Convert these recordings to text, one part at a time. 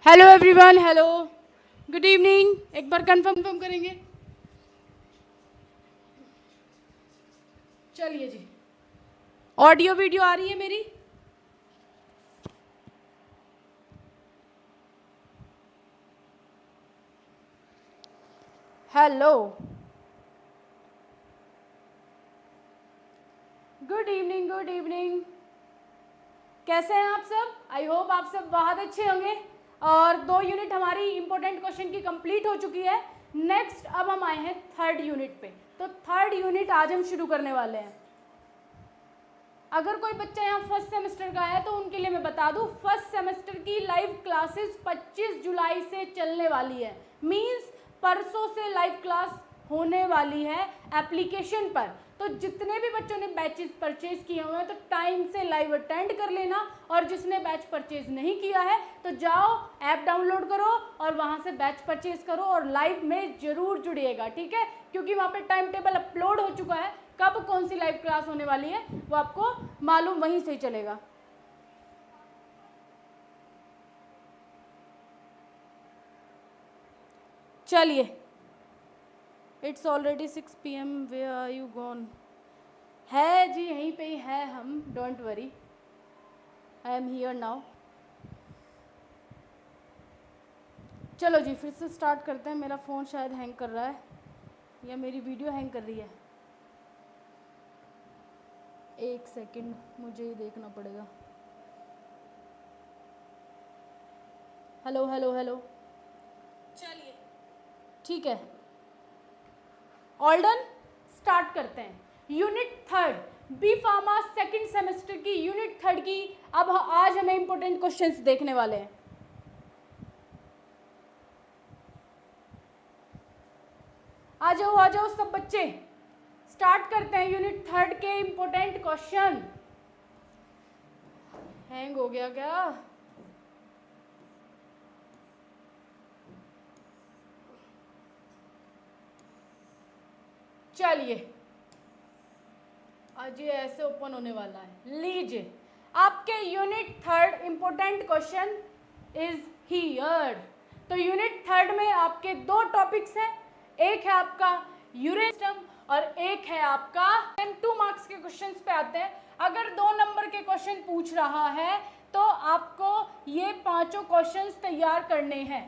Hello everyone, hello, good evening. एक बार confirm करेंगे। चलिए जी, ऑडियो वीडियो आ रही है मेरी? Hello, good evening, good evening. कैसे हैं आप सब? आई होप आप सब बहुत अच्छे होंगे। और 2 यूनिट हमारी इंपॉर्टेंट क्वेश्चन की कंप्लीट हो चुकी है। नेक्स्ट अब हम आए हैं 3rd यूनिट पे। तो 3rd यूनिट आज हम शुरू करने वाले हैं। अगर कोई बच्चा यहाँ फर्स्ट सेमेस्टर का है तो उनके लिए मैं बता दूँ, फर्स्ट सेमेस्टर की लाइव क्लासेस 25 जुलाई से चलने वाली है। मींस परसों से लाइव क्लास होने वाली है एप्लीकेशन पर। तो जितने भी बच्चों ने बैचेस परचेज किए हुए हैं तो टाइम से लाइव अटेंड कर लेना, और जिसने बैच परचेज नहीं किया है तो जाओ ऐप डाउनलोड करो और वहाँ से बैच परचेज करो और लाइव में जरूर जुड़िएगा, ठीक है? क्योंकि वहाँ पे टाइम टेबल अपलोड हो चुका है। कब कौन सी लाइव क्लास होने वाली है वो आपको मालूम वहीं से ही चलेगा। चलिए, it's already 6 PM। Where are you gone? है जी, यहीं पे ही है हम, don't worry, I am here now. चलो जी, फिर से स्टार्ट करते हैं। मेरा फ़ोन शायद हैंग कर रहा है या मेरी वीडियो हैंग कर रही है। एक सेकंड, मुझे ही देखना पड़ेगा। हेलो हेलो हेलो, चलिए ठीक है, ऑल डन। स्टार्ट करते हैं। Unit 3rd B pharma second semester की यूनिट 3rd की। अब आज हमें इंपॉर्टेंट क्वेश्चंस देखने वाले हैं। आ जाओ सब बच्चे, स्टार्ट करते हैं यूनिट 3rd के इंपॉर्टेंट क्वेश्चन। हैंग हो गया क्या? चलिए, आज ये ऐसे ओपन होने वाला है। लीजिए, आपके unit 3rd important question is here. तो यूनिट 3rd में आपके 2 टॉपिक्स हैं। एक है आपका यूरेन सिस्टम और एक है आपका 2 मार्क्स के क्वेश्चंस पे आते हैं। अगर 2 नंबर के क्वेश्चन पूछ रहा है तो आपको ये 5 क्वेश्चंस तैयार करने हैं।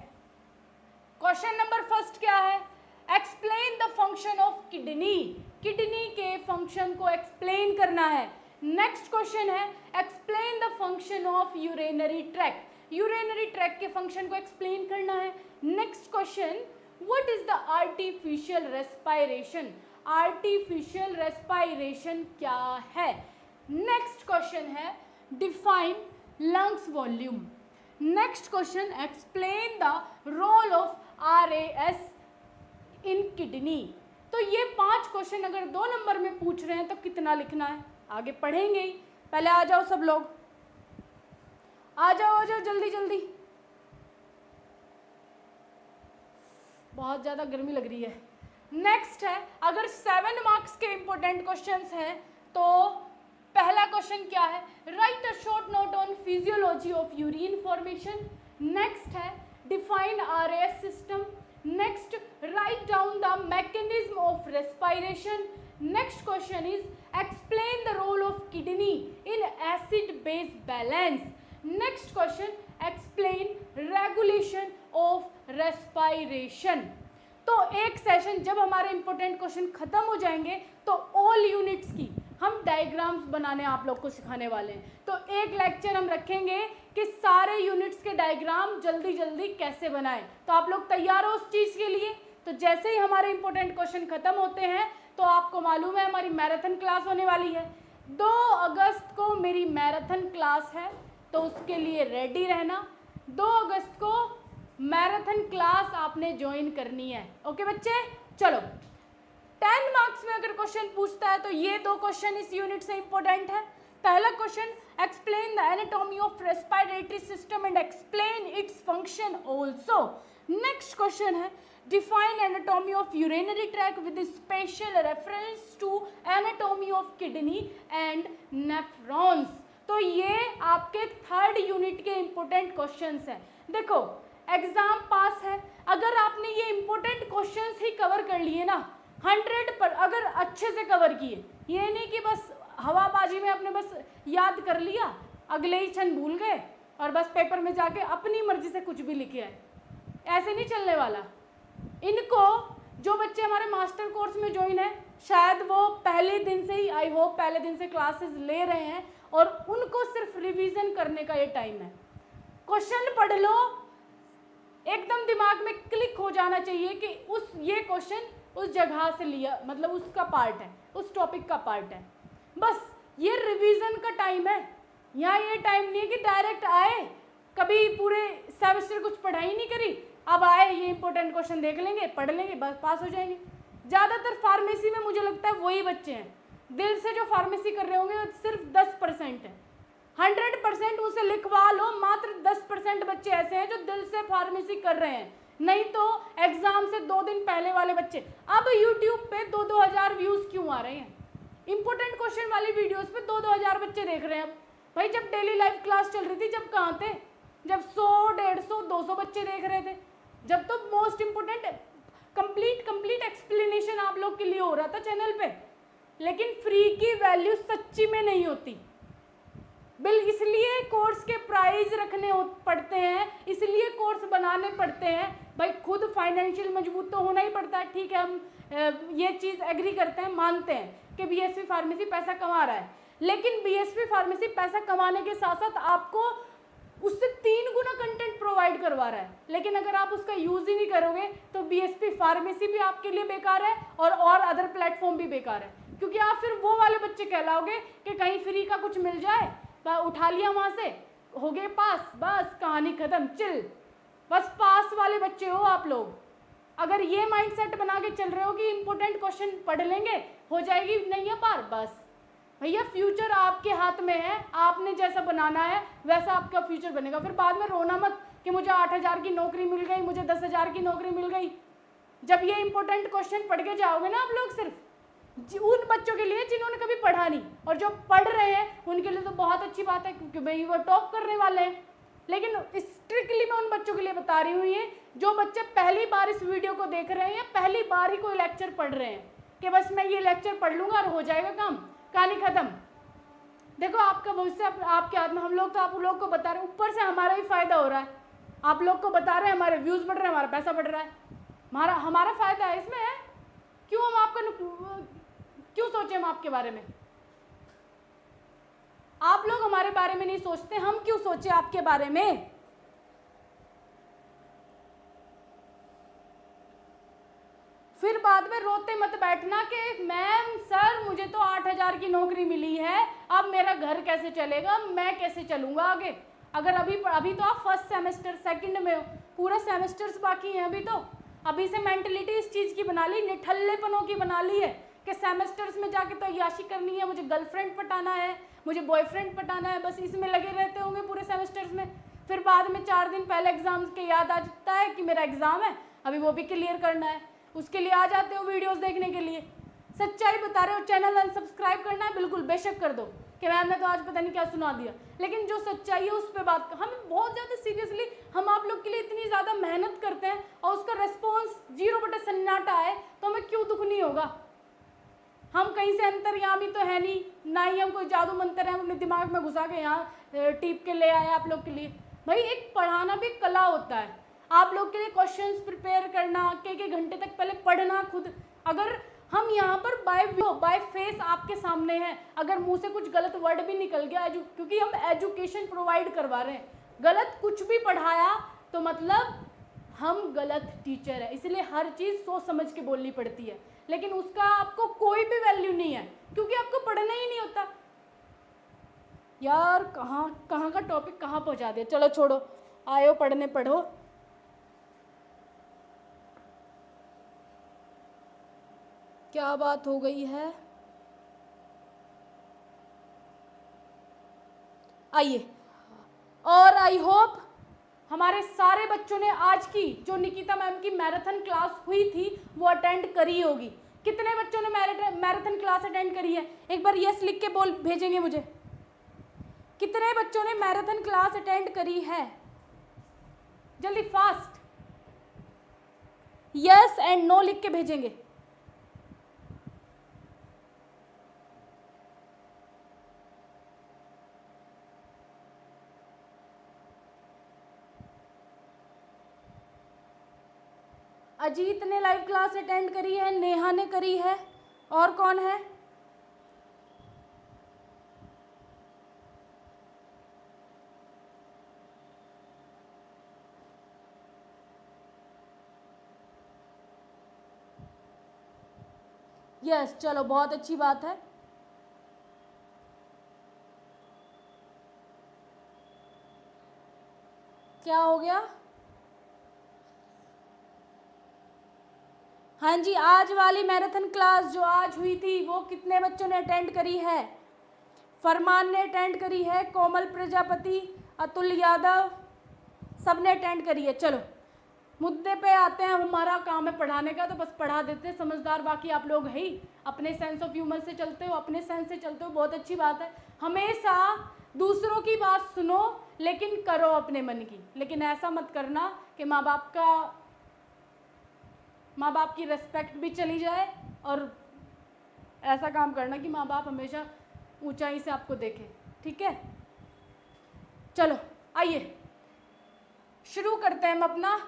क्वेश्चन नंबर फर्स्ट क्या है? Explain the function of kidney. Kidney के फंक्शन को एक्सप्लेन करना है। नेक्स्ट क्वेश्चन है explain the function of urinary tract. Urinary tract के फंक्शन को एक्सप्लेन करना है। Next question, what is the artificial respiration. Artificial respiration क्या है? नेक्स्ट क्वेश्चन है define lungs volume. Next question, explain the role of RAS in kidney. तो ये 5 question अगर 2 नंबर में पूछ रहे हैं तो कितना लिखना है? आगे पढ़ेंगे ही। पहले आ जाओ सब लोग, आ जाओ जल्दी जल्दी, बहुत ज़्यादा गर्मी लग रही है। नेक्स्ट है, अगर 7 मार्क्स के इंपॉर्टेंट क्वेश्चंस हैं तो पहला क्वेश्चन क्या है? Write a short note on physiology of urine formation. Next है define RAS system. Next, write down the mechanism of respiration. Next question is explain the role of kidney in acid base balance. Next question, explain regulation of respiration. तो एक session जब हमारे important question खत्म हो जाएंगे तो all units की हम डायग्राम्स बनाने आप लोग को सिखाने वाले हैं। तो एक लेक्चर हम रखेंगे कि सारे यूनिट्स के डायग्राम जल्दी जल्दी कैसे बनाएं। तो आप लोग तैयार हो उस चीज़ के लिए? तो जैसे ही हमारे इंपॉर्टेंट क्वेश्चन खत्म होते हैं तो आपको मालूम है हमारी मैराथन क्लास होने वाली है। 2 अगस्त को मेरी मैराथन क्लास है, तो उसके लिए रेडी रहना। 2 अगस्त को मैराथन क्लास आपने ज्वाइन करनी है। ओके बच्चे, चलो 10 मार्क्स में अगर क्वेश्चन पूछता है तो ये 2 क्वेश्चन इस यूनिट से इंपॉर्टेंट है। पहला question, explain the anatomy of respiratory system and explain its function also. Next question है define anatomy of urinary tract with special reference to anatomy of kidney and nephrons. तो ये आपके 3rd unit के important questions हैं। देखो exam पास है, अगर आपने ये इंपॉर्टेंट क्वेश्चंस ही कवर कर लिए ना 100 पर, अगर अच्छे से कवर किए, ये नहीं कि बस हवाबाजी में आपने बस याद कर लिया, अगले ही क्षण भूल गए और बस पेपर में जाके अपनी मर्जी से कुछ भी लिखे आए, ऐसे नहीं चलने वाला। इनको जो बच्चे हमारे मास्टर कोर्स में ज्वाइन है, शायद वो पहले दिन से ही, आई होप पहले दिन से क्लासेस ले रहे हैं और उनको सिर्फ रिवीजन करने का ये टाइम है। क्वेश्चन पढ़ लो, एकदम दिमाग में क्लिक हो जाना चाहिए कि ये क्वेश्चन उस जगह से लिया, मतलब उसका पार्ट है, उस टॉपिक का पार्ट है। बस ये रिवीजन का टाइम है। यहाँ ये टाइम नहीं है कि डायरेक्ट आए, कभी पूरे सेमेस्टर कुछ पढ़ाई नहीं करी, अब आए ये इंपॉर्टेंट क्वेश्चन देख लेंगे, पढ़ लेंगे, बस पास हो जाएंगे। ज़्यादातर फार्मेसी में मुझे लगता है वही बच्चे हैं, दिल से जो फार्मेसी कर रहे होंगे वो सिर्फ 10% है। 100% उसे लिखवा लो, मात्र 10% बच्चे ऐसे हैं जो दिल से फार्मेसी कर रहे हैं, नहीं तो एग्जाम से 2 दिन पहले वाले बच्चे। अब यूट्यूब पे 2-2 हज़ार व्यूज़ क्यों आ रहे हैं? इंपॉर्टेंट क्वेश्चन वाली वीडियोस पे 2-2 हज़ार बच्चे देख रहे हैं। अब भाई जब डेली लाइव क्लास चल रही थी, जब कहाँ थे? जब 100, 150, 200 बच्चे देख रहे थे, जब तो मोस्ट इम्पोर्टेंट कंप्लीट एक्सप्लेनेशन आप लोग के लिए हो रहा था चैनल पे। लेकिन फ्री की वैल्यू सच्ची में नहीं होती, इसलिए कोर्स के प्राइस रखने पड़ते हैं, इसलिए कोर्स बनाने पड़ते हैं। भाई खुद फाइनेंशियल मजबूत तो होना ही पड़ता है, ठीक है, हम ये चीज़ एग्री करते हैं, मानते हैं कि बीएसवी फार्मेसी पैसा कमा रहा है, लेकिन बीएसवी फार्मेसी पैसा कमाने के साथ साथ आपको उससे 3 गुना कंटेंट प्रोवाइड करवा रहा है। लेकिन अगर आप उसका यूज़ ही नहीं करोगे तो बीएसवी फार्मेसी भी आपके लिए बेकार है और अदर प्लेटफॉर्म भी बेकार है, क्योंकि आप फिर वो वाले बच्चे कहलाओगे कि कहीं फ्री का कुछ मिल जाए, उठा लिया वहाँ से, हो गए पास, बस कहानी खत्म, चिल, बस पास वाले बच्चे हो आप लोग। अगर ये माइंडसेट बना के चल रहे हो कि इंपॉर्टेंट क्वेश्चन पढ़ लेंगे हो जाएगी नैया पार, बस भैया फ्यूचर आपके हाथ में है, आपने जैसा बनाना है वैसा आपका फ्यूचर बनेगा। फिर बाद में रोना मत कि मुझे 8,000 की नौकरी मिल गई, मुझे 10,000 की नौकरी मिल गई। जब ये इंपॉर्टेंट क्वेश्चन पढ़ के जाओगे ना आप लोग, सिर्फ उन बच्चों के लिए जिन्होंने कभी पढ़ा नहीं, और जो पढ़ रहे हैं उनके लिए तो बहुत अच्छी बात है, क्योंकि भाई वो टॉप करने वाले हैं। लेकिन स्ट्रिक्टली मैं उन बच्चों के लिए बता रही हूँ ये जो बच्चे पहली बार इस वीडियो को देख रहे हैं या पहली बार ही कोई लेक्चर पढ़ रहे हैं कि बस मैं ये लेक्चर पढ़ लूँगा और हो जाएगा काम, कहानी खत्म। देखो आपका भविष्य आपके हाथ में। हम लोग तो आप लोग को बता रहे हैं, ऊपर से हमारा ही फायदा हो रहा है, आप लोग को बता रहे हैं, हमारे व्यूज़ बढ़ रहे हैं, हमारा पैसा बढ़ रहा है, हमारा फायदा है इसमें है। क्यों हम आपका क्यों सोचे हम आपके बारे में? आप लोग हमारे बारे में नहीं सोचते, हम क्यों सोचे आपके बारे में? फिर बाद में रोते मत बैठना कि मैम सर मुझे तो 8,000 की नौकरी मिली है, अब मेरा घर कैसे चलेगा, मैं कैसे चलूँगा आगे। अगर अभी तो आप फर्स्ट सेमेस्टर सेकंड में हो, पूरा सेमेस्टर्स बाकी हैं अभी से मेंटलिटी इस चीज़ की बना ली, निठल्लेपनों की बना ली है कि सेमेस्टर्स में जाके तो अय्याशी करनी है, मुझे गर्लफ्रेंड पटाना है, मुझे बॉयफ्रेंड पटाना है, बस इसमें लगे रहते होंगे पूरे सेमेस्टर्स में। फिर बाद में 4 दिन पहले एग्जाम के याद आ जाता है कि मेरा एग्ज़ाम है, अभी वो भी क्लियर करना है, उसके लिए आ जाते हो वीडियोस देखने के लिए। सच्चाई बता रहे हो, चैनल अनसब्सक्राइब करना है बिल्कुल बेशक कर दो कि मैम ने तो आज पता नहीं क्या सुना दिया, लेकिन जो सच्चाई है उस पर बात। हम बहुत ज़्यादा सीरियसली हम आप लोग के लिए इतनी ज़्यादा मेहनत करते हैं और उसका रिस्पॉन्स 0/सन्नाटा है, तो हमें क्यों दुख नहीं होगा? हम कहीं से अंतर्यामी तो है नहीं, ना ही हम कोई जादू मंत्र है हम अपने दिमाग में घुसा के यहाँ टीप के ले आए आप लोग के लिए। भाई एक पढ़ाना भी कला होता है, आप लोग के लिए क्वेश्चंस प्रिपेयर करना, कई घंटे तक पहले पढ़ना खुद। अगर हम यहाँ पर बाय फेस आपके सामने हैं, अगर मुंह से कुछ गलत वर्ड भी निकल गया, क्योंकि हम एजुकेशन प्रोवाइड करवा रहे हैं, गलत कुछ भी पढ़ाया तो मतलब हम गलत टीचर है, इसलिए हर चीज़ सोच समझ के बोलनी पड़ती है। लेकिन उसका आपको कोई भी वैल्यू नहीं है, क्योंकि आपको पढ़ना ही नहीं होता। यार कहाँ का टॉपिक कहाँ पहुँचा दिया, चलो छोड़ो, आयो पढ़ने पढ़ो। क्या बात हो गई है, आइए। और आई होप हमारे सारे बच्चों ने आज की जो निकिता मैम की मैराथन क्लास हुई थी वो अटेंड करी होगी। कितने बच्चों ने मैराथन क्लास अटेंड करी है? एक बार यस लिख के बोल भेजेंगे मुझे। कितने बच्चों ने मैराथन क्लास अटेंड करी है? जल्दी फास्ट, यस एंड नो लिख के भेजेंगे। अजीत ने लाइव क्लास अटेंड करी है, नेहा ने करी है, और कौन है? यस, चलो बहुत अच्छी बात है। क्या हो गया? हाँ जी, आज वाली मैराथन क्लास जो आज हुई थी वो कितने बच्चों ने अटेंड करी है? फरमान ने अटेंड करी है, कोमल प्रजापति, अतुल यादव, सब ने अटेंड करी है। चलो मुद्दे पे आते हैं, हमारा काम है पढ़ाने का, तो बस पढ़ा देते हैं। समझदार बाकी आप लोग है ही, अपने सेंस ऑफ ह्यूमर से चलते हो, अपने सेंस से चलते हो, बहुत अच्छी बात है। हमेशा दूसरों की बात सुनो लेकिन करो अपने मन की। लेकिन ऐसा मत करना कि माँ बाप की रिस्पेक्ट भी चली जाए, और ऐसा काम करना कि माँ बाप हमेशा ऊंचाई से आपको देखें, ठीक है? चलो आइए शुरू करते हैं हम अपना।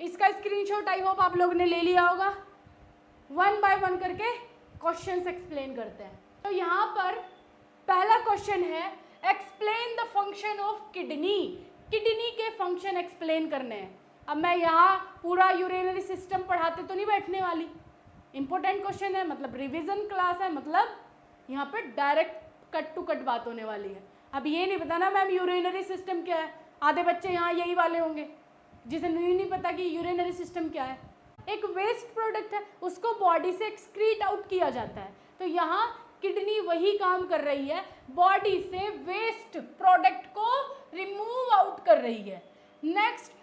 इसका स्क्रीनशॉट आई होप आप लोगों ने ले लिया होगा। 1 बाय 1 करके क्वेश्चंस एक्सप्लेन करते हैं। तो यहाँ पर पहला क्वेश्चन है, explain the function of kidney. Kidney के फंक्शन एक्सप्लेन करने हैं। अब मैं यहाँ पूरा यूरिनरी सिस्टम पढ़ाते तो नहीं बैठने वाली, इंपॉर्टेंट क्वेश्चन है, मतलब रिवीजन क्लास है, मतलब यहाँ पर डायरेक्ट कट टू कट बात होने वाली है। अब ये नहीं बताना मैम यूरिनरी सिस्टम क्या है, आधे बच्चे यहाँ यही वाले होंगे जिसे नहीं पता कि यूरिनरी सिस्टम क्या है। एक वेस्ट प्रोडक्ट है, उसको बॉडी से एक्सक्रीट आउट किया जाता है। तो यहाँ किडनी वही काम कर रही है, बॉडी से वेस्ट प्रोडक्ट को रिमूव आउट कर रही है। नेक्स्ट,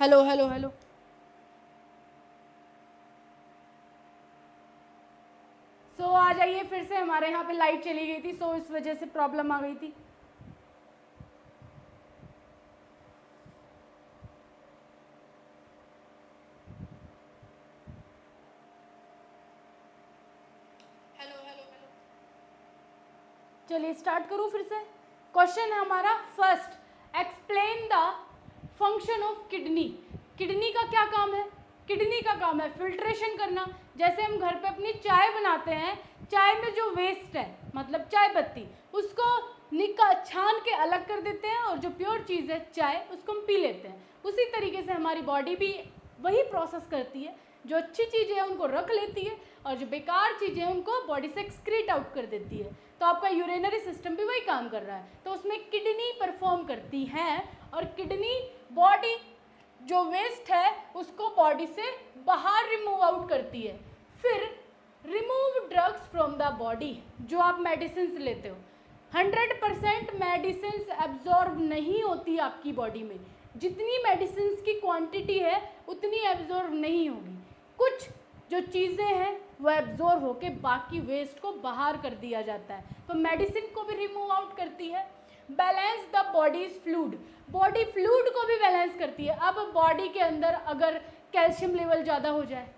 हेलो हेलो हेलो, सो आ जाइए फिर से। हमारे यहाँ पे लाइट चली गई थी, सो इस वजह से प्रॉब्लम आ गई थी। चलिए स्टार्ट करूँ फिर से। क्वेश्चन है हमारा first, explain the function of kidney. Kidney का क्या काम है? किडनी का काम है फिल्ट्रेशन करना। जैसे हम घर पे अपनी चाय बनाते हैं, चाय में जो वेस्ट है मतलब चाय पत्ती, उसको छान के अलग कर देते हैं, और जो प्योर चीज़ है चाय, उसको हम पी लेते हैं। उसी तरीके से हमारी बॉडी भी वही प्रोसेस करती है, जो अच्छी चीज़ें हैं उनको रख लेती है, और जो बेकार चीज़ें हैं उनको बॉडी से एक्सक्रीट आउट कर देती है। तो आपका यूरिनरी सिस्टम भी वही काम कर रहा है। तो उसमें किडनी परफॉर्म करती है, और किडनी बॉडी जो वेस्ट है उसको बॉडी से बाहर रिमूव आउट करती है। फिर remove drugs from the body. जो आप मेडिसिन लेते हो, 100% मेडिसिन एब्जॉर्ब नहीं होती आपकी बॉडी में। जितनी मेडिसिन की क्वांटिटी है उतनी एब्जॉर्ब नहीं होगी। कुछ जो चीज़ें हैं वो एब्जॉर्ब होके बाकी वेस्ट को बाहर कर दिया जाता है। तो मेडिसिन को भी रिमूव आउट करती है। Balance the bodies fluid. Body fluid को भी बैलेंस करती है। अब बॉडी के अंदर अगर कैल्शियम लेवल ज़्यादा हो जाए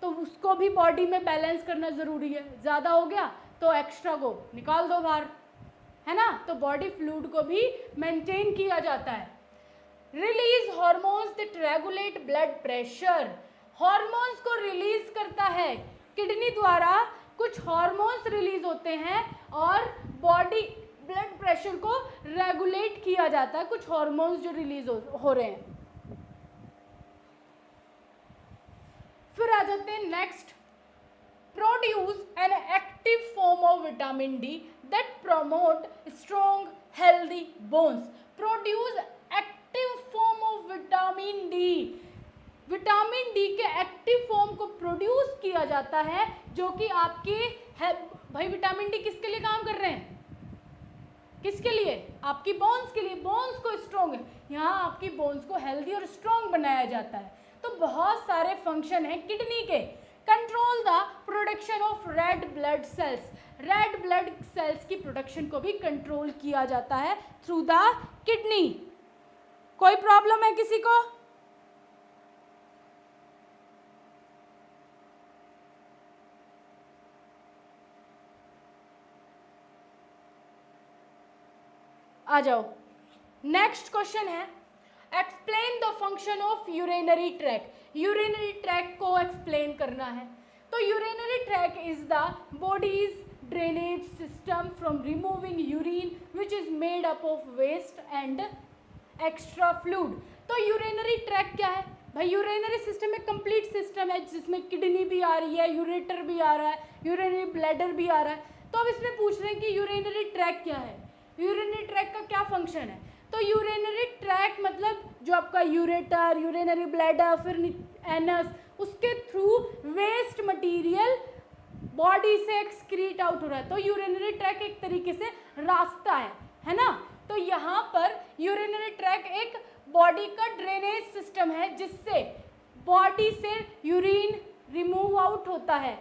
तो उसको भी बॉडी में बैलेंस करना ज़रूरी है। ज़्यादा हो गया तो एक्स्ट्रा को निकाल दो बाहर, है ना। तो बॉडी फ्लूड को भी मेंटेन किया जाता है। Release hormones that regulate blood pressure, hormones को रिलीज करता है किडनी द्वारा, कुछ हॉर्मोन्स रिलीज होते हैं और बॉडी ब्लड प्रेशर को रेगुलेट किया जाता है, कुछ हॉर्मोन्स जो रिलीज हो रहे हैं। फिर आ जाते हैं next, produce an active form of vitamin D that promote strong healthy bones, produce active form of vitamin D, vitamin D के एक्टिव फॉर्म को प्रोड्यूस किया जाता है जो कि आपके भाई विटामिन डी किसके लिए काम कर रहे हैं, किसके लिए, आपकी बोन्स के लिए, बोन्स को स्ट्रॉन्ग, यहाँ आपकी बोन्स को हेल्दी और स्ट्रॉन्ग बनाया जाता है। तो बहुत सारे फंक्शन हैं किडनी के। Control the production of red blood cells, red blood cells की प्रोडक्शन को भी कंट्रोल किया जाता है थ्रू द किडनी। कोई प्रॉब्लम है किसी को? आ जाओ, नेक्स्ट क्वेश्चन है, explain the function of urinary tract, urinary tract को एक्सप्लेन करना है। तो urinary tract is the body's drainage system from removing urine which is made up of waste and extra fluid. तो यूरिनरी ट्रैक क्या है भाई, urinary system एक complete system है जिसमें किडनी भी आ रही है, यूरेटर भी आ रहा है, यूरिनरी ब्लैडर भी आ रहा है। तो अब इसमें पूछ रहे हैं कि यूरिनरी ट्रैक क्या है, यूरिनरी ट्रैक का क्या फंक्शन है। तो यूरिनरी ट्रैक मतलब जो आपका यूरेटर, यूरिनरी ब्लैडर, फिर एनस, उसके थ्रू वेस्ट मटेरियल बॉडी से एक्सक्रीट आउट हो रहा है। तो यूरिनरी ट्रैक एक तरीके से रास्ता है ना। तो यहाँ पर यूरिनरी ट्रैक एक बॉडी का ड्रेनेज सिस्टम है जिससे बॉडी से यूरिन रिमूव आउट होता है।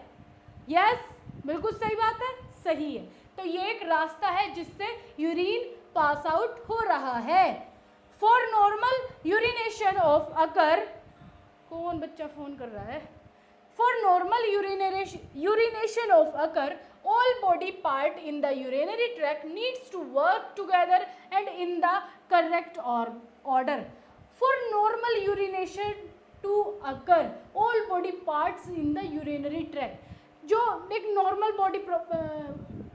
यस, बिल्कुल सही बात है, सही है। तो ये एक रास्ता है जिससे यूरिन पास आउट हो रहा है। फॉर नॉर्मल यूरिनेशन ऑफ अकर, कौन बच्चा फोन कर रहा है? For normal urination of occur all body part in the urinary tract needs to work together and in the correct order. For normal urination to occur, all body parts in the urinary tract, जो एक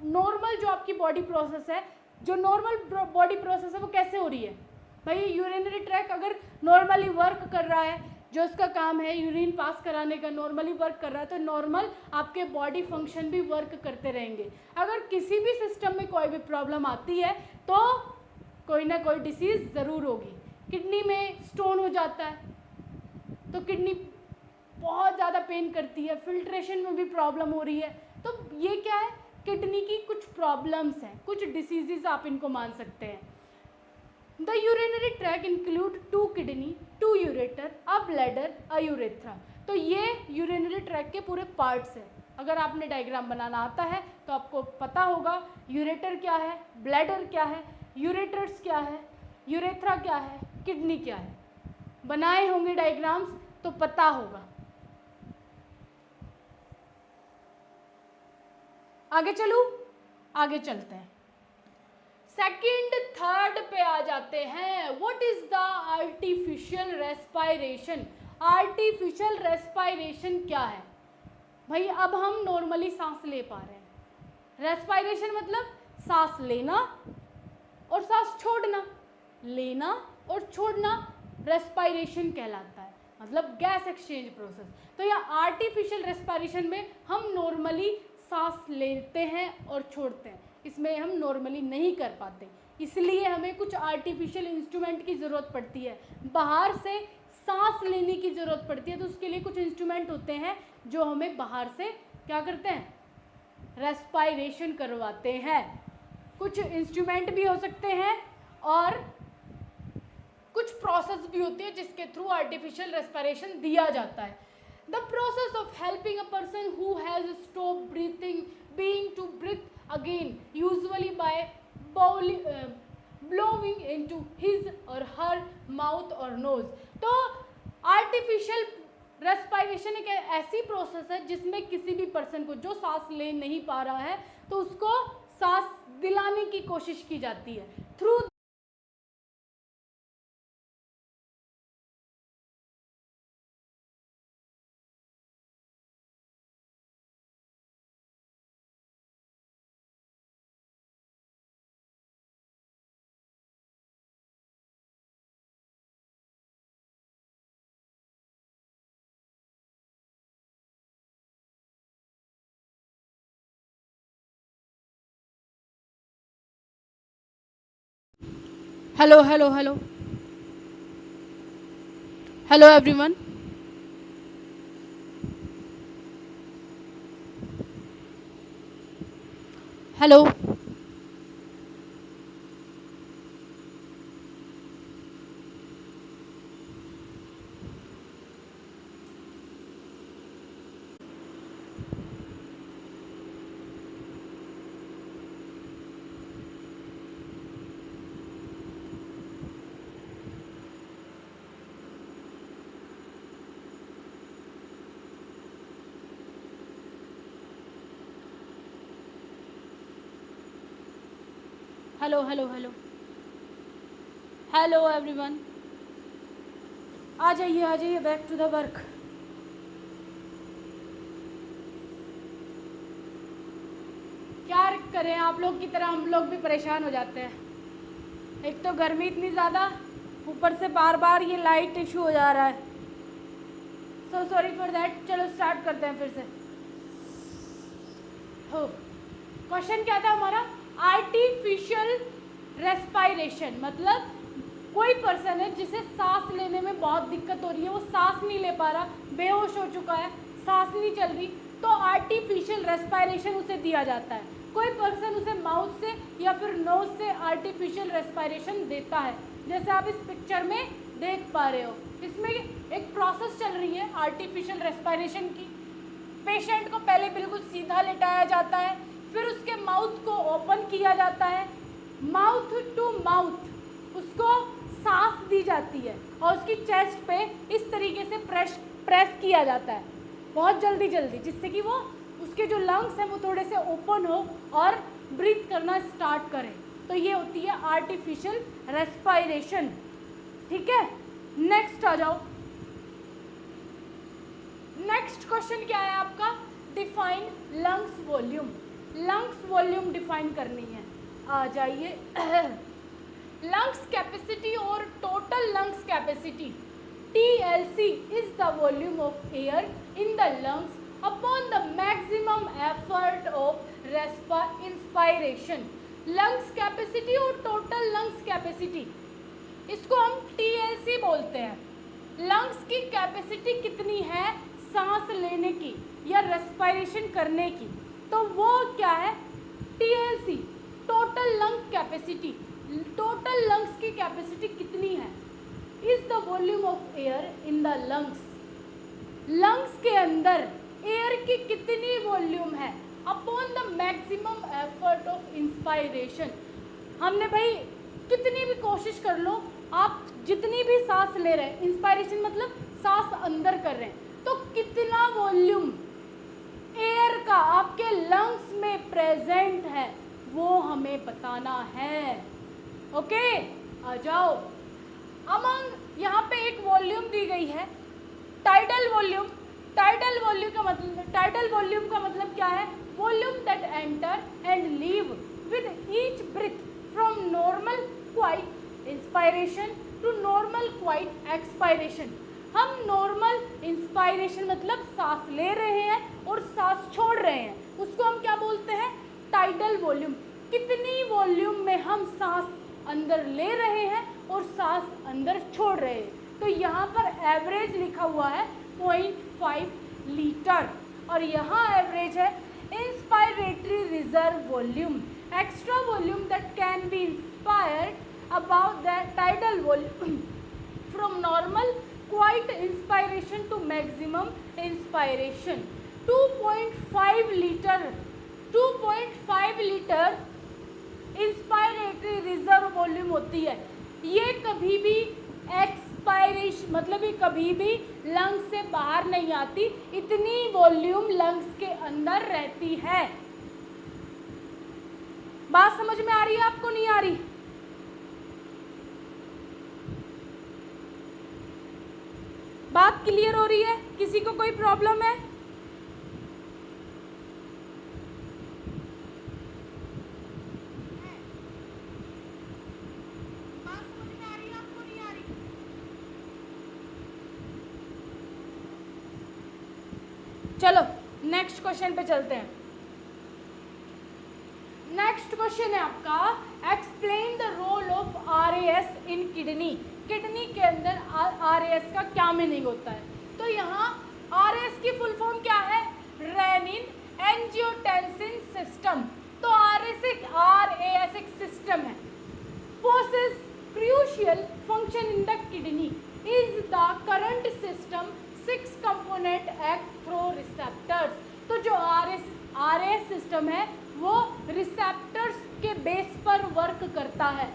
normal जो आपकी body process है, जो normal body process है वो कैसे हो रही है भाई, यूरिनरी ट्रैक अगर नॉर्मली वर्क कर रहा है, जो उसका काम है यूरिन पास कराने का, नॉर्मली वर्क कर रहा है, तो नॉर्मल आपके बॉडी फंक्शन भी वर्क करते रहेंगे। अगर किसी भी सिस्टम में कोई भी प्रॉब्लम आती है तो कोई ना कोई डिसीज़ ज़रूर होगी। किडनी में स्टोन हो जाता है तो किडनी बहुत ज़्यादा पेन करती है, फिल्ट्रेशन में भी प्रॉब्लम हो रही है। तो ये क्या है, किडनी की कुछ प्रॉब्लम्स हैं, कुछ डिसीजेज आप इनको मान सकते हैं। The urinary tract include 2 kidney, 2 ureter, a bladder, a urethra. तो ये यूरिनरी ट्रैक के पूरे पार्ट्स हैं। अगर आपने डायग्राम बनाना आता है तो आपको पता होगा यूरेटर क्या है, ब्लैडर क्या है, यूरेटर्स क्या है, यूरेथ्रा क्या है, किडनी क्या है। बनाए होंगे डायग्राम्स तो पता होगा। आगे चलूं, आगे चलते हैं। सेकंड थर्ड पे आ जाते हैं। What is the artificial respiration, artificial respiration क्या है भाई। अब हम नॉर्मली सांस ले पा रहे हैं, रेस्पायरेशन मतलब सांस लेना और सांस छोड़ना, लेना और छोड़ना रेस्पायरेशन कहलाता है, मतलब गैस एक्सचेंज प्रोसेस। तो यहाँ आर्टिफिशियल रेस्पायरेशन में हम नॉर्मली सांस लेते हैं और छोड़ते हैं, इसमें हम नॉर्मली नहीं कर पाते, इसलिए हमें कुछ आर्टिफिशियल इंस्ट्रूमेंट की ज़रूरत पड़ती है। बाहर से सांस लेने की ज़रूरत पड़ती है तो उसके लिए कुछ इंस्ट्रूमेंट होते हैं जो हमें बाहर से क्या करते हैं, रेस्पायरेशन करवाते हैं। कुछ इंस्ट्रूमेंट भी हो सकते हैं और कुछ प्रोसेस भी होती है जिसके थ्रू आर्टिफिशियल रेस्पायरेशन दिया जाता है। The process of helping a person who has stop breathing being to breathe again, usually by blowing into his or her mouth or nose. तो आर्टिफिशियल रेस्पायरेशन एक ऐसी प्रोसेस है जिसमें किसी भी पर्सन को जो सांस ले नहीं पा रहा है तो उसको सांस दिलाने की कोशिश की जाती है through hello hello hello hello everyone. Hello hello hello hello hello everyone, आ जाइए बैक टू द वर्क। क्या करें, आप लोग की तरह हम लोग भी परेशान हो जाते हैं। एक तो गर्मी इतनी ज़्यादा, ऊपर से बार बार ये लाइट इशू हो जा रहा है। So sorry for that. चलो स्टार्ट करते हैं फिर से। हो, क्वेश्चन क्या था हमारा? आर्टिफिशियल रेस्पायरेशन, मतलब कोई पर्सन है जिसे सांस लेने में बहुत दिक्कत हो रही है, वो सांस नहीं ले पा रहा, बेहोश हो चुका है, सांस नहीं चल रही, तो आर्टिफिशियल रेस्पायरेशन उसे दिया जाता है। कोई पर्सन उसे माउथ से या फिर नोज से आर्टिफिशियल रेस्पायरेशन देता है, जैसे आप इस पिक्चर में देख पा रहे हो। इसमें एक प्रोसेस चल रही है आर्टिफिशियल रेस्पायरेशन की। पेशेंट को पहले बिल्कुल सीधा लेटाया जाता है, फिर उसके माउथ को ओपन किया जाता है, माउथ टू माउथ उसको सांस दी जाती है और उसकी चेस्ट पे इस तरीके से प्रेस किया जाता है बहुत जल्दी जल्दी, जिससे कि वो उसके जो लंग्स हैं वो थोड़े से ओपन हो और ब्रीथ करना स्टार्ट करें। तो ये होती है आर्टिफिशियल रेस्पायरेशन। ठीक है, नेक्स्ट आ जाओ। नेक्स्ट क्वेश्चन क्या है आपका? Define lungs volume. Lungs volume define करनी है, आ जाइए। लंग्स कैपेसिटी और total lungs capacity TLC is the volume of air in the lungs upon the maximum effort of inspiration. Lungs capacity और total lungs capacity, इसको हम TLC बोलते हैं। Lungs की कैपेसिटी कितनी है सांस लेने की या रेस्पायरेशन करने की, तो वो क्या है? TLC, total lung capacity. Total lungs की कैपेसिटी कितनी है? Is the volume of air in the lungs. Lungs के अंदर एयर की कितनी वॉल्यूम है upon the maximum effort of inspiration. हमने भाई कितनी भी कोशिश कर लो, आप जितनी भी सांस ले रहे हैं, इंस्पायरेशन मतलब सांस अंदर कर रहे हैं, तो कितना वॉल्यूम एयर का आपके लंग्स में प्रेजेंट है वो हमें बताना है। ओके, आ जाओ। अमंग यहाँ पे एक वॉल्यूम दी गई है, टाइडल वॉल्यूम। टाइडल वॉल्यूम का मतलब क्या है? Volume that enter and leave with each breath from normal quiet inspiration to normal quiet expiration. हम नॉर्मल इंस्पायरेशन मतलब सांस ले रहे हैं और सांस छोड़ रहे हैं, उसको हम क्या बोलते हैं? Tidal volume. कितनी वॉल्यूम में हम सांस अंदर ले रहे हैं और सांस अंदर छोड़ रहे हैं। तो यहाँ पर एवरेज लिखा हुआ है 0.5 लीटर और यहाँ एवरेज है inspiratory reserve volume, extra volume that can be inspired about the tidal volume from normal quiet inspiration to maximum inspiration. 2.5 litre 2.5 litre inspiratory reserve volume होती है। ये कभी भी एक्सपायरेशन मतलब ये कभी भी लंग्स से बाहर नहीं आती, इतनी वॉल्यूम लंग्स के अंदर रहती है। बात समझ में आ रही है आपको, नहीं आ रही? बात क्लियर हो रही है? किसी को कोई प्रॉब्लम है? चलो नेक्स्ट क्वेश्चन पे चलते हैं। नेक्स्ट क्वेश्चन है आपका, explain the role of RAS in kidney. Kidney के अंदर RAS का क्या मीनिंग होता है? तो यहाँ RAS की फुल फॉर्म क्या है? Rennin angiotensin system. तो RAS एक सिस्टम है, possess crucial function in the kidney, is the current system 6 component act through receptors। तो जो RAS सिस्टम है वो रिसेप्टर्स के बेस पर वर्क करता है।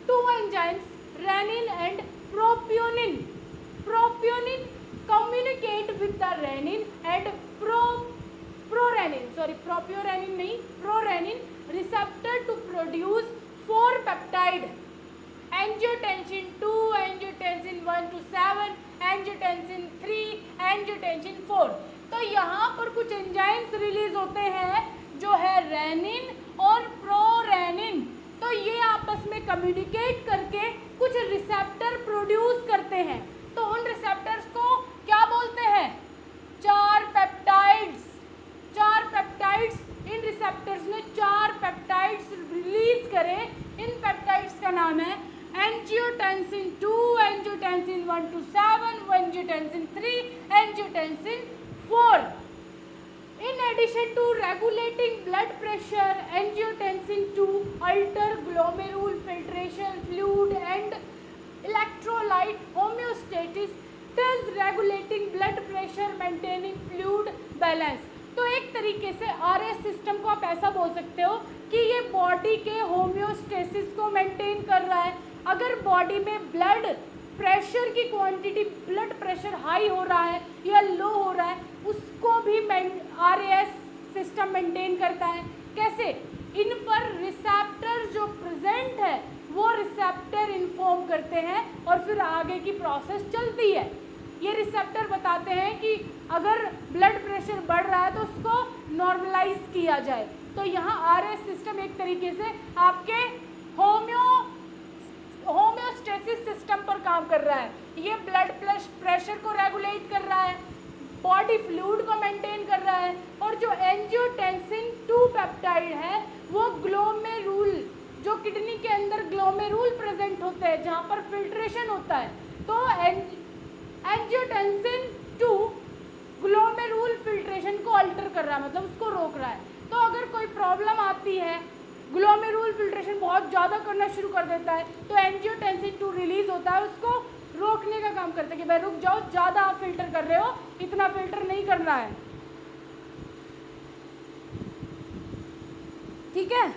2 एंजाइम्स रेनिन एंड प्रोपियोनिन। प्रोपियोनिन communicate with the renin and prorenin receptor to produce 4 peptide, angiotensin 2, angiotensin 1 to 7, angiotensin 3, angiotensin 4। तो यहाँ पर कुछ एंजाइम्स रिलीज होते हैं जो है रेनिन और प्रोरेनिन। तो ये आपस में कम्युनिकेट करके कुछ रिसेप्टर प्रोड्यूस करते हैं। तो उन रिसेप्टर्स को क्या बोलते हैं? 4 पेप्टाइड्स। 4 पेप्टाइड्स, इन रिसेप्टर्स ने 4 पेप्टाइड्स रिलीज करे। इन पेप्टाइड्स का नाम है angiotensin 2, angiotensin 1 to 7, angiotensin 3, angiotensin 4। In addition to regulating blood pressure, angiotensin 2 alter glomerular filtration, fluid and electrolyte homeostasis, thus regulating blood pressure, maintaining fluid balance। तो एक तरीके से RAS system को आप ऐसा बोल सकते हो कि ये बॉडी के होम्योस्टेसिस को मेंटेन कर रहा है। अगर बॉडी में ब्लड प्रेशर की क्वांटिटी, ब्लड प्रेशर हाई हो रहा है या लो हो रहा है, उसको भी RAS सिस्टम मेंटेन करता है। कैसे? इन पर रिसेप्टर जो प्रेजेंट है वो रिसेप्टर इन्फॉर्म करते हैं और फिर आगे की प्रोसेस चलती है। ये रिसेप्टर बताते हैं कि अगर ब्लड प्रेशर बढ़ रहा है तो उसको नॉर्मलाइज किया जाए। तो यहाँ RAS सिस्टम एक तरीके से आपके होम्योस्टेसिस सिस्टम पर काम कर रहा है। ये ब्लड प्रेशर को रेगुलेट कर रहा है, बॉडी फ्लूइड को मेंटेन कर रहा है, और जो एंजियोटेंसिन 2 पेप्टाइड है वो ग्लोमेरुल, जो किडनी के अंदर ग्लोमेरुल प्रेजेंट होते हैं जहाँ पर फिल्ट्रेशन होता है, तो एंजियोटेंसिन 2 ग्लोमेरुल फिल्ट्रेशन को अल्टर कर रहा है, मतलब उसको रोक रहा है। तो अगर कोई प्रॉब्लम आती है, ग्लोमेरुल फिल्ट्रेशन बहुत ज़्यादा करना शुरू कर देता है, तो एंजियोटेंसिन 2 रिलीज होता है, उसको रोकने का काम करता है कि भाई रुक जाओ, ज़्यादा आप फिल्टर कर रहे हो, इतना फिल्टर नहीं करना है। ठीक है,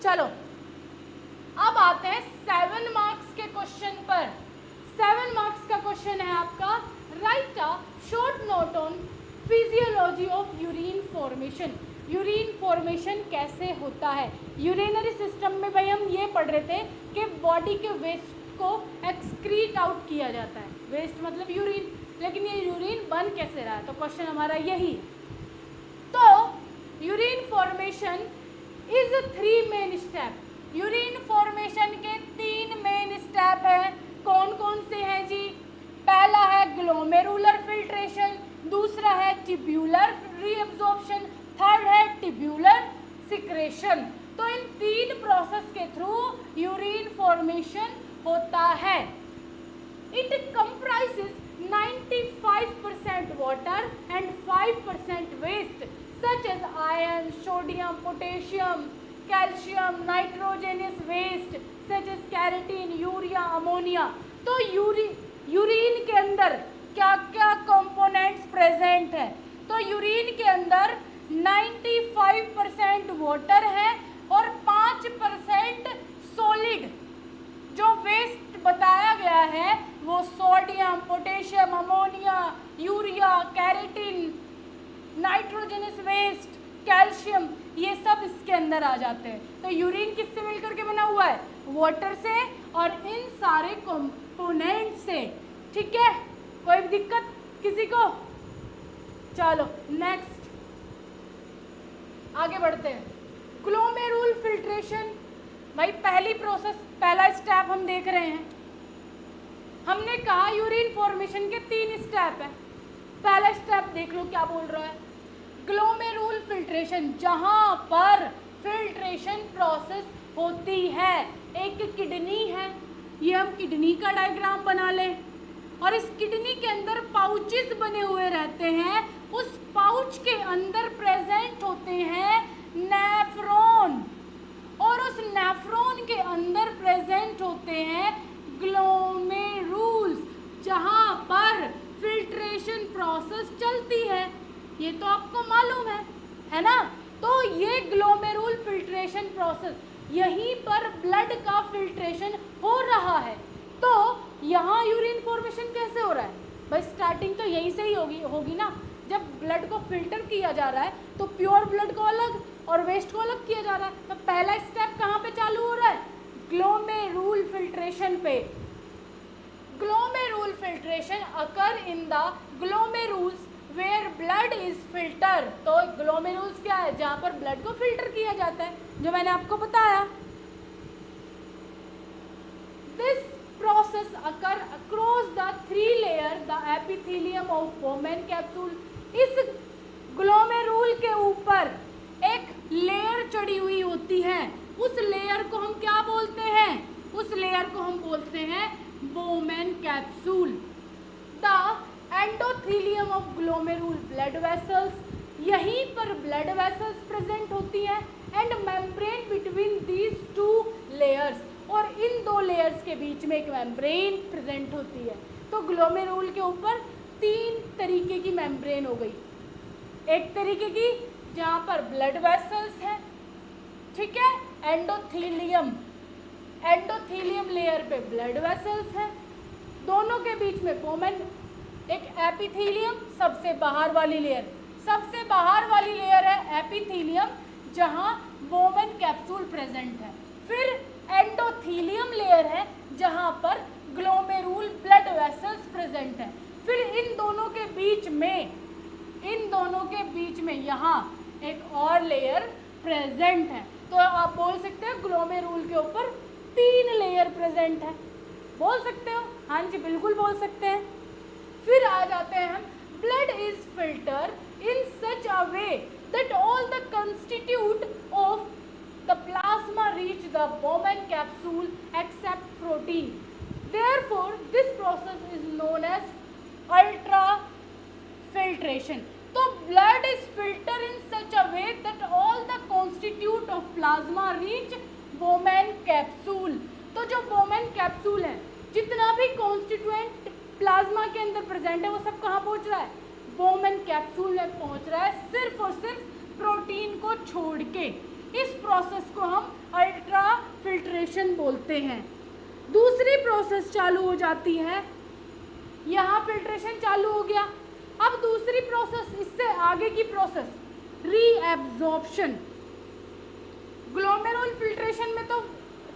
चलो अब आते हैं 7 मार्क्स के क्वेश्चन पर। 7 मार्क्स का क्वेश्चन है आपका, right a short note on physiology of urine formation. Urine formation कैसे होता है? यूरिनरी सिस्टम में भाई हम ये पढ़ रहे थे कि बॉडी के वेस्ट को एक्सक्रीट आउट किया जाता है। वेस्ट मतलब यूरिन, लेकिन ये यूरिन बन कैसे रहा है? तो क्वेश्चन हमारा यही। तो urine formation is 3 main step. Urine formation के 3 मेन स्टेप हैं। कौन कौन से हैं जी? पहला है ग्लोमेरुलर फिल्ट्रेशन, दूसरा है टिब्यूलर रीअब्जॉर्प्शन, थर्ड है टिब्यूलर सिक्रेशन। तो इन 3 प्रोसेस के थ्रू यूरिन फॉर्मेशन होता है। It comprises 95% water and 5% waste such as iron, sodium, potassium, calcium, nitrogenous waste such as keratin, urea, ammonia। तो यूरिन के अंदर क्या क्या कंपोनेंट्स प्रेजेंट है? तो यूरिन के अंदर 95% वाटर है और 5% सॉलिड। जो वेस्ट बताया गया है वो sodium, potassium, ammonia, urea, creatine, nitrogenous waste, calcium, ये सब इसके अंदर आ जाते हैं। तो यूरिन किससे मिलकर के बना हुआ है? वाटर से और इन सारे कंपोनेंट से। ठीक है, कोई दिक्कत किसी को? चलो नेक्स्ट आगे बढ़ते हैं। ग्लोमेरुल फिल्ट्रेशन, भाई पहली प्रोसेस, पहला स्टेप हम देख रहे हैं। हमने कहा यूरिन फॉर्मेशन के 3 स्टेप है। पहला स्टेप देख लो क्या बोल रहा है, ग्लोमेरुल फिल्ट्रेशन, जहां पर फिल्ट्रेशन प्रोसेस होती है। एक किडनी है, ये हम किडनी का डायग्राम बना लें, और इस किडनी के अंदर पाउचेस बने हुए रहते हैं, उस पाउच के अंदर प्रेजेंट होते हैं नेफ्रॉन, और उस नेफ्रॉन के अंदर प्रेजेंट होते हैं ग्लोमेरुल्स, जहां पर फिल्ट्रेशन प्रोसेस चलती है। ये तो आपको मालूम है ना। तो ये ग्लोमेरुल फिल्ट्रेशन प्रोसेस, यहीं पर ब्लड का फिल्ट्रेशन हो रहा है। तो यहाँ यूरिन फॉर्मेशन कैसे हो रहा है भाई, स्टार्टिंग तो यहीं से ही होगी ना। जब ब्लड को फिल्टर किया जा रहा है तो प्योर ब्लड को अलग और वेस्ट को अलग किया जा रहा है। तो पहला स्टेप कहाँ पे चालू हो रहा है, ग्लोमेरुल फिल्ट्रेशन पे। Glomerular filtration occur in the glomerulus where blood is filter. तो ग्लोमेरुल्स क्या है, जहाँ पर ब्लड को फिल्टर किया जाता है, जो मैंने आपको बताया। This process occur across the 3 layer the epithelium of Bowman capsule. इस ग्लोमेरुल के ऊपर एक लेयर चढ़ी हुई होती है, उस लेयर को हम क्या बोलते हैं, उस लेयर को हम बोलते हैं Bowman capsule. The endothelium of glomerular blood vessels, यहीं पर ब्लड वेसल्स प्रेजेंट होती हैं, and membrane between these 2 layers, और इन 2 लेयर्स के बीच में एक मेम्ब्रेन प्रेजेंट होती है। तो ग्लोमेरुल के ऊपर 3 तरीके की मेम्ब्रेन हो गई। एक तरीके की जहाँ पर ब्लड वेसल्स है, ठीक है, एंडोथेलियम, एंडोथेलियम लेयर पे ब्लड वेसल्स है, दोनों के बीच में बोमेन, एक एपिथेलियम, सबसे बाहर वाली लेयर, सबसे बाहर वाली लेयर है एपिथेलियम, जहाँ बोमेन कैप्सूल प्रेजेंट है। फिर एंडोथेलियम लेयर है जहाँ पर ग्लोमेरुल ब्लड वेसल्स प्रेजेंट है। फिर इन दोनों के बीच में यहाँ एक और लेयर प्रेजेंट है। तो आप बोल सकते हो ग्लोमेरुल के ऊपर 3 लेयर प्रेजेंट है, बोल सकते हो, हाँ जी बिल्कुल बोल सकते हैं। फिर आ जाते हैं हम, blood is filter in such a way that all the constitute of the plasma reach the Bowman capsule except protein. Therefore, this process is known as ultrafiltration. So, blood is filtered in such a way that all the constituent of plasma reach Bowman capsule. तो जो Bowman capsule है, जितना भी constituent plasma के अंदर present है, वो सब कहाँ पहुँच रहा है, Bowman capsule में पहुँच रहा है, सिर्फ और सिर्फ प्रोटीन को छोड़ के। इस प्रोसेस को हम अल्ट्रा फिल्ट्रेशन बोलते हैं। दूसरी प्रोसेस चालू हो जाती है, यहाँ फिल्ट्रेशन चालू हो गया। अब दूसरी प्रोसेस, इससे आगे की प्रोसेस रीएब्जॉर्प्शन। ग्लोमेरुल फिल्ट्रेशन में तो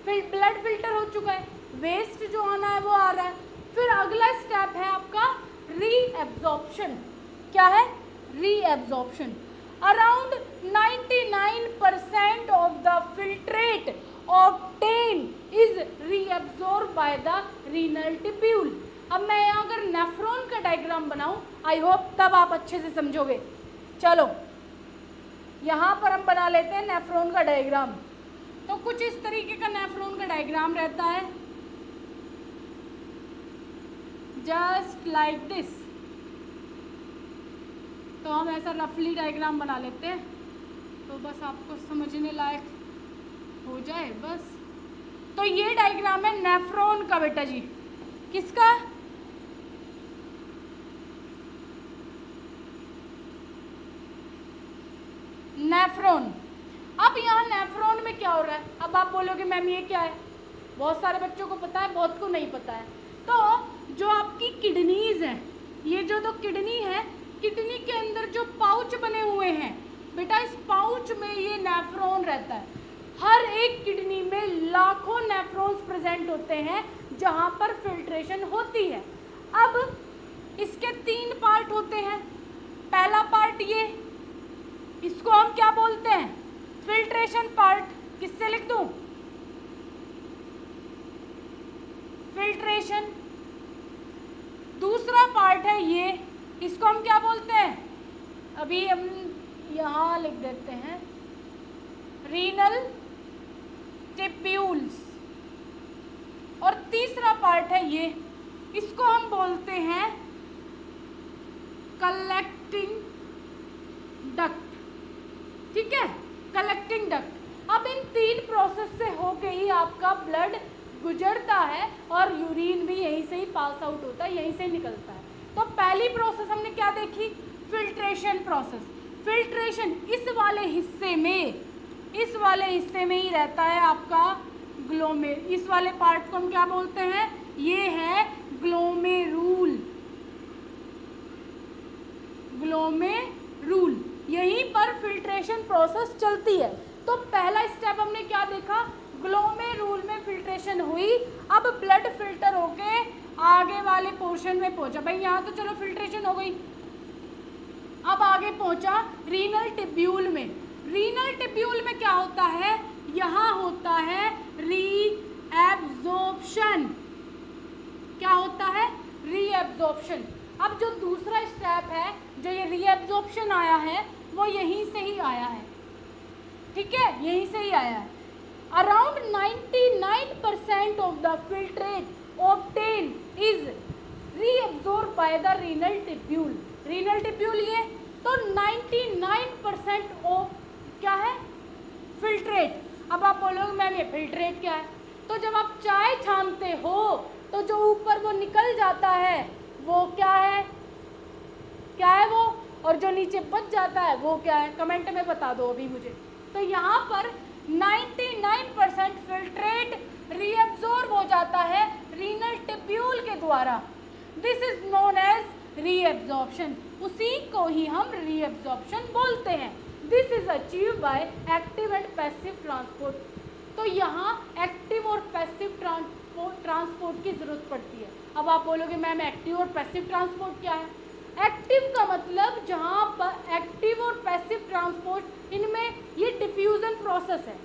ब्लड फिल्टर हो चुका है, वेस्ट जो आना है वो आ रहा है। फिर अगला स्टेप है आपका रीएब्जॉर्प्शन। क्या है, reabsorption. Around 99% of the filtrate obtained is reabsorbed by the renal tubule. अब मैं यहाँ अगर नेफ्रॉन का डायग्राम बनाऊँ, आई होप तब आप अच्छे से समझोगे। चलो यहाँ पर हम बना लेते हैं नेफ्रॉन का डायग्राम। तो कुछ इस तरीके का नेफ्रॉन का डायग्राम रहता है, जस्ट लाइक दिस। तो हम ऐसा रफली डायग्राम बना लेते हैं, तो बस आपको समझने लायक हो जाए बस। तो ये डायग्राम है नेफ्रॉन का बेटा जी, किसका, नेफ्रॉन। अब यहाँ नेफ्रॉन में क्या हो रहा है, अब आप बोलोगे मैम ये क्या है, बहुत सारे बच्चों को पता है, बहुत को नहीं पता है। तो जो आपकी किडनीज हैं, ये जो तो किडनी है, किडनी के अंदर जो पाउच बने हुए हैं बेटा, इस पाउच में ये नेफ्रॉन रहता है। हर एक किडनी में लाखों नेफ्रॉन्स प्रेजेंट होते हैं जहाँ पर फिल्ट्रेशन होती है। अब इसके 3 पार्ट होते हैं। पहला पार्ट ये, इसको हम क्या बोलते हैं, फिल्ट्रेशन पार्ट। किससे लिख दूं, फिल्ट्रेशन। दूसरा पार्ट है ये इसको हम क्या बोलते हैं, अभी हम यहाँ लिख देते हैं, रीनल टिब्यूल्स। और तीसरा पार्ट है ये, इसको हम बोलते हैं कलेक्टिंग डक्ट। ठीक है, कलेक्टिंग डक्ट। अब इन 3 प्रोसेस से होके ही आपका ब्लड गुजरता है और यूरिन भी यहीं से ही पास आउट होता है, यहीं से निकलता है। तो पहली प्रोसेस हमने क्या देखी, फिल्ट्रेशन प्रोसेस। फिल्ट्रेशन इस वाले हिस्से में ही रहता है आपका इस वाले पार्ट को हम क्या बोलते हैं, ये है ग्लोमेरूल। यहीं पर फिल्ट्रेशन प्रोसेस चलती है। तो पहला स्टेप हमने क्या देखा, ग्लोमेरूल में फिल्ट्रेशन हुई। अब ब्लड फिल्टर होके आगे वाले पोर्शन में पहुंचा। भाई यहाँ तो चलो फिल्ट्रेशन हो गई, अब आगे पहुंचा रीनल टिब्यूल में। रीनल टिब्यूल में क्या होता है, यहाँ होता है रीएब्जॉर्प्शन। क्या होता है, रीएब्जॉर्प्शन। अब जो दूसरा स्टेप है, जो ये रीएब्जॉर्प्शन आया है, वो यहीं से ही आया है। ठीक है, यहीं से ही आया है। Around 99% of the filtrate obtain is reabsorb by the renal tubule. Renal tubule ये, तो 99% ऑफ क्या है, फिल्ट्रेट। अब आप बोलोगे मैम ये फिल्ट्रेट क्या है, तो जब आप चाय छानते हो तो जो ऊपर वो निकल जाता है वो क्या है, वो, और जो नीचे बच जाता है वो क्या है, कमेंट में बता दो अभी मुझे। तो यहाँ पर 99% फिल्ट्रेट रीअब्जॉर्ब हो जाता है रीनल टिब्यूल के द्वारा। This is known as reabsorption. उसी को ही हम रीअब्जॉर्प्शन बोलते हैं। This is achieve by active and passive transport. तो यहाँ एक्टिव और पैसिव ट्रांसपोर्ट की जरूरत पड़ती है। अब आप बोलोगे मैम एक्टिव और पैसिव ट्रांसपोर्ट क्या है। एक्टिव का मतलब जहाँ पर एक्टिव और पैसिव ट्रांसपोर्ट, इनमें ये डिफ्यूजन प्रोसेस है।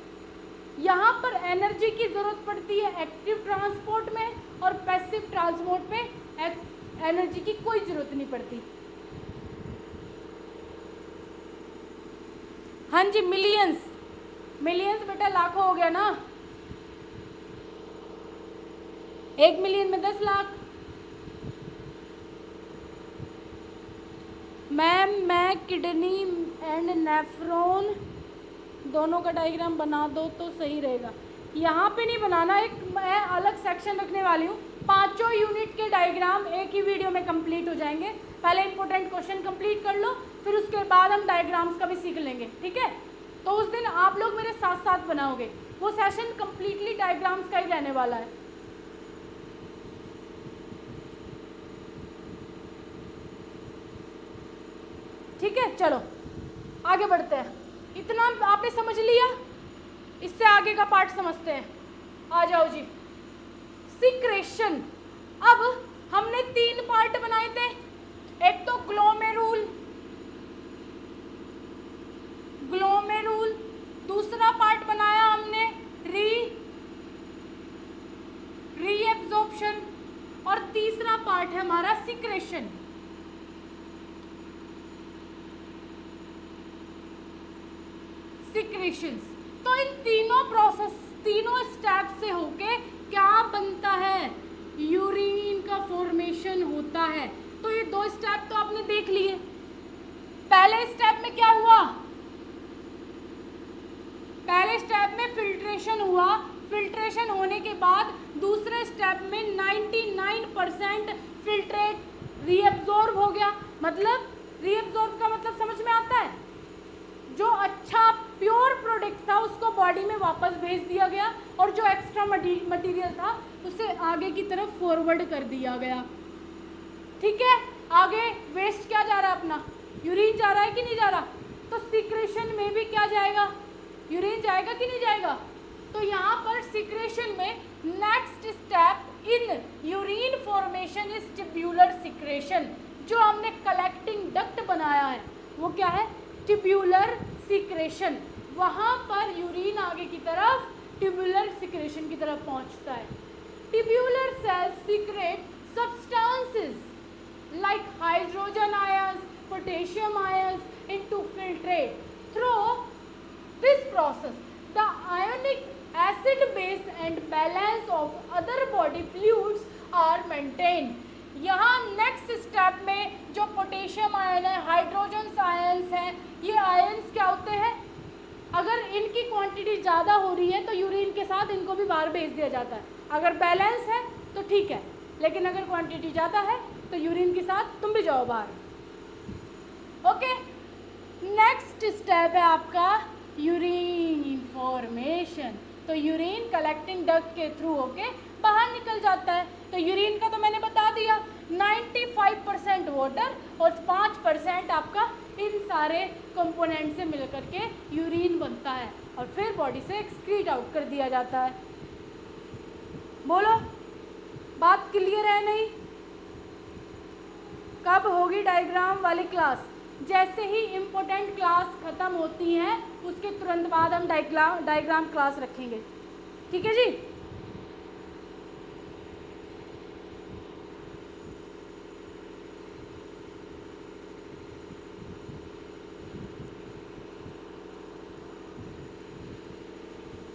यहाँ पर एनर्जी की ज़रूरत पड़ती है एक्टिव ट्रांसपोर्ट में, और पैसिव ट्रांसपोर्ट में एनर्जी की कोई ज़रूरत नहीं पड़ती। हाँ जी, मिलियंस बेटा लाखों हो गया ना, 1 मिलियन में 10 लाख। मैम मैं किडनी एंड नेफ्रॉन दोनों का डायग्राम बना दो तो सही रहेगा। यहाँ पे नहीं बनाना, एक मैं अलग सेक्शन रखने वाली हूँ। 5 यूनिट के डायग्राम एक ही वीडियो में कंप्लीट हो जाएंगे। पहले इंपॉर्टेंट क्वेश्चन कंप्लीट कर लो, फिर उसके बाद हम डायग्राम्स का भी सीख लेंगे। ठीक है, तो उस दिन आप लोग मेरे साथ साथ बनाओगे। वो सेशन कंप्लीटली डायग्राम्स का ही रहने वाला है। ठीक है, चलो आगे बढ़ते हैं। इतना आपने समझ लिया, इससे आगे का पार्ट समझते हैं। आ जाओ जी, सिक्रेशन। अब हमने 3 पार्ट बनाए थे, एक तो ग्लोमेरूल, दूसरा पार्ट बनाया हमने रीएब्जॉर्प्शन, और तीसरा पार्ट है हमारा सिक्रेशन। तो इन तीनों स्टेप से होके क्या बनता है, यूरिन का फॉर्मेशन होता है। तो ये 2 स्टेप तो आपने देख लिए। पहले स्टेप में क्या हुआ, पहले स्टेप में फिल्ट्रेशन हुआ। फिल्ट्रेशन होने के बाद दूसरे स्टेप में 99% फिल्ट्रेट रीअब्जॉर्ब हो गया। मतलब रीअब्जॉर्ब का मतलब समझ में आता है, जो अच्छा प्योर प्रोडक्ट था उसको बॉडी में वापस भेज दिया गया, और जो एक्स्ट्रा मटेरियल था उसे आगे की तरफ फॉरवर्ड कर दिया गया। ठीक है, आगे वेस्ट क्या जा रहा है अपना, यूरिन जा रहा है कि नहीं जा रहा। तो सिक्रेशन में भी क्या जाएगा, यूरिन जाएगा कि नहीं जाएगा। तो यहाँ पर सिक्रेशन में next step in urine formation is tubular secretion. जो हमने कलेक्टिंग डक्ट बनाया है वो क्या है, ट्यूब्यूलर सिक्रेशन। वहाँ पर यूरिन आगे की तरफ ट्यूब्यूलर सिक्रेशन की तरफ पहुँचता है। Tubular sales secret substances like hydrogen ions, potassium ions into filtrate. Through this process, the ionic acid base and balance of other body fluids are maintained. यहाँ नेक्स्ट स्टेप में जो पोटेशियम आयन है, hydrogen ions हैं, ये ions क्या होते हैं, अगर इनकी क्वांटिटी ज़्यादा हो रही है तो यूरिन के साथ इनको भी बाहर भेज दिया जाता है. अगर बैलेंस है तो ठीक है, लेकिन अगर क्वांटिटी ज़्यादा है तो यूरिन के साथ तुम भी जाओ बाहर. ओके, नेक्स्ट स्टेप है आपका यूरिन फॉर्मेशन. तो यूरिन कलेक्टिंग डक्ट के थ्रू होके बाहर निकल जाता है. तो यूरिन का तो मैंने बता दिया 95% वाटर और 5% आपका इन सारे कंपोनेंट से मिलकर के यूरिन बनता है और फिर बॉडी से एक्सक्रीट आउट कर दिया जाता है. बोलो, बात क्लियर है नहीं? कब होगी डायग्राम वाली क्लास? जैसे ही इम्पोर्टेंट क्लास ख़त्म होती हैं उसके तुरंत बाद हम डायग्राम क्लास रखेंगे. ठीक है जी?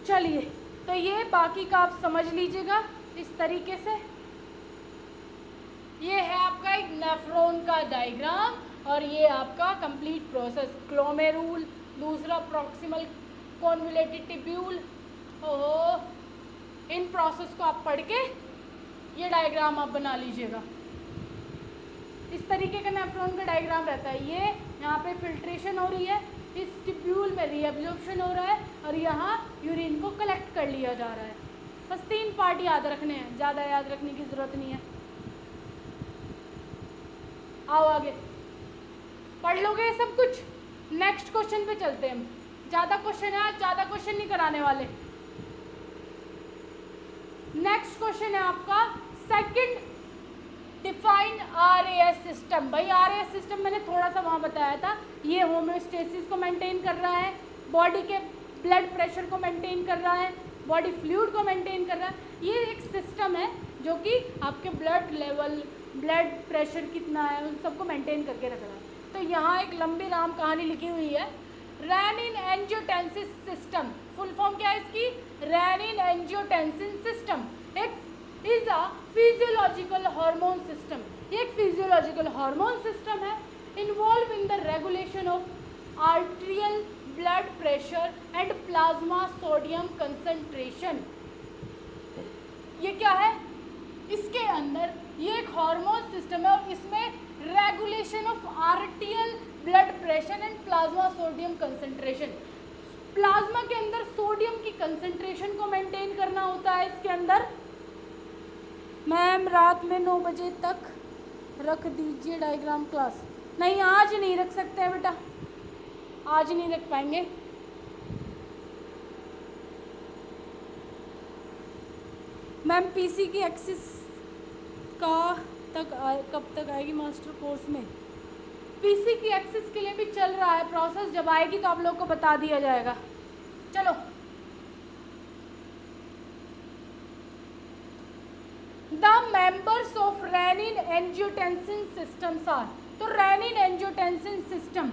चलिए, तो ये बाकी का आप समझ लीजिएगा इस तरीके से. ये है आपका एक नेफ्रॉन का डायग्राम और ये आपका कंप्लीट प्रोसेस. ग्लोमेरुल, दूसरा प्रॉक्सिमल कॉन्वोल्यूटेड ट्यूब्यूल. ओहो, इन प्रोसेस को आप पढ़ के ये डायग्राम आप बना लीजिएगा. इस तरीके का नेफ्रॉन का डायग्राम रहता है. ये यहाँ पे फिल्ट्रेशन हो रही है, इस ट्यूब्यूल में रीअब्जॉर्प्शन हो रहा है और यहाँ यूरिन को कलेक्ट कर लिया जा रहा है. बस 3 पार्ट याद रखने हैं, ज़्यादा याद रखने की ज़रूरत नहीं है. आओ आगे पढ़ लोगे ये सब कुछ. नेक्स्ट क्वेश्चन पे चलते हैं हम. ज़्यादा क्वेश्चन है आज, ज़्यादा क्वेश्चन नहीं कराने वाले. नेक्स्ट क्वेश्चन है आपका सेकंड, डिफाइन आरएएस सिस्टम. भाई आरएएस सिस्टम मैंने थोड़ा सा वहाँ बताया था. ये होम्योस्टेसिस को मेंटेन कर रहा है, बॉडी के ब्लड प्रेशर को मेंटेन कर रहा है, बॉडी फ्लूइड को मेंटेन कर रहा है. ये एक सिस्टम है जो कि आपके ब्लड लेवल, ब्लड प्रेशर कितना है उन सबको मेंटेन करके रख रहा है. तो यहाँ एक लंबी राम कहानी लिखी हुई है. Renin angiotensin system, full form क्या है इसकी? Renin angiotensin system. एक is a physiological hormone system. ये एक फिजियोलॉजिकल हार्मोन सिस्टम है involve in the regulation of arterial blood pressure and plasma sodium concentration. ये क्या है? इसके अंदर ये एक हार्मोन सिस्टम है और इसमें regulation of arterial blood pressure and plasma sodium concentration. Plasma के अंदर सोडियम की कंसंट्रेशन को मेंटेन करना होता है इसके अंदर. मैम रात में 9 बजे तक रख दीजिए डायग्राम क्लास. नहीं, आज नहीं रख सकते हैं बेटा, आज नहीं रख पाएंगे. मैम पीसी की एक्सिस कब तक आएगी मास्टर कोर्स में? पीसी की एक्सिस के लिए भी चल रहा है प्रोसेस. जब आएगी तो आप लोग को बता दिया जाएगा. चलो, the members of renin angiotensin systems are. तो renin angiotensin system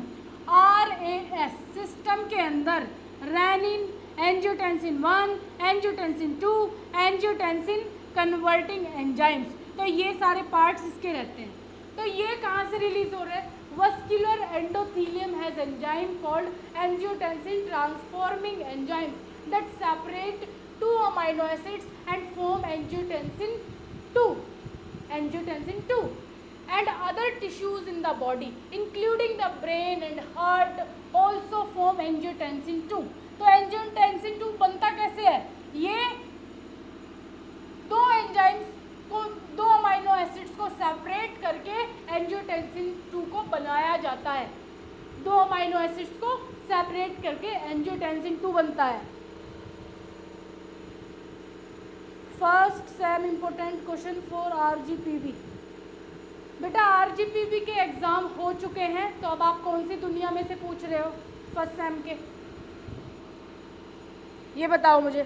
RAS system के अंदर renin angiotensin 1, angiotensin 2, angiotensin converting enzymes. तो ये सारे पार्ट्स इसके रहते हैं. तो ये कहाँ से रिलीज हो रहे हैं? Vascular endothelium has enzyme called angiotensin transforming enzymes that separate 2 amino acids and form angiotensin 2. Angiotensin 2 and other tissues in the body including the brain and heart also form angiotensin 2. तो angiotensin 2 बनता कैसे है? ये 2 enzymes को, 2 amino acids को separate करके angiotensin 2 को बनाया जाता है. 2 अमाइनो एसिड्स को सेपरेट करके एंजियोटेंसिन 2 बनता है. First sem important question for RGPV. बेटा आरजीपीवी के एग्ज़ाम हो चुके हैं, तो अब आप कौन सी दुनिया में से पूछ रहे हो फर्स्ट सेम के? ये बताओ मुझे.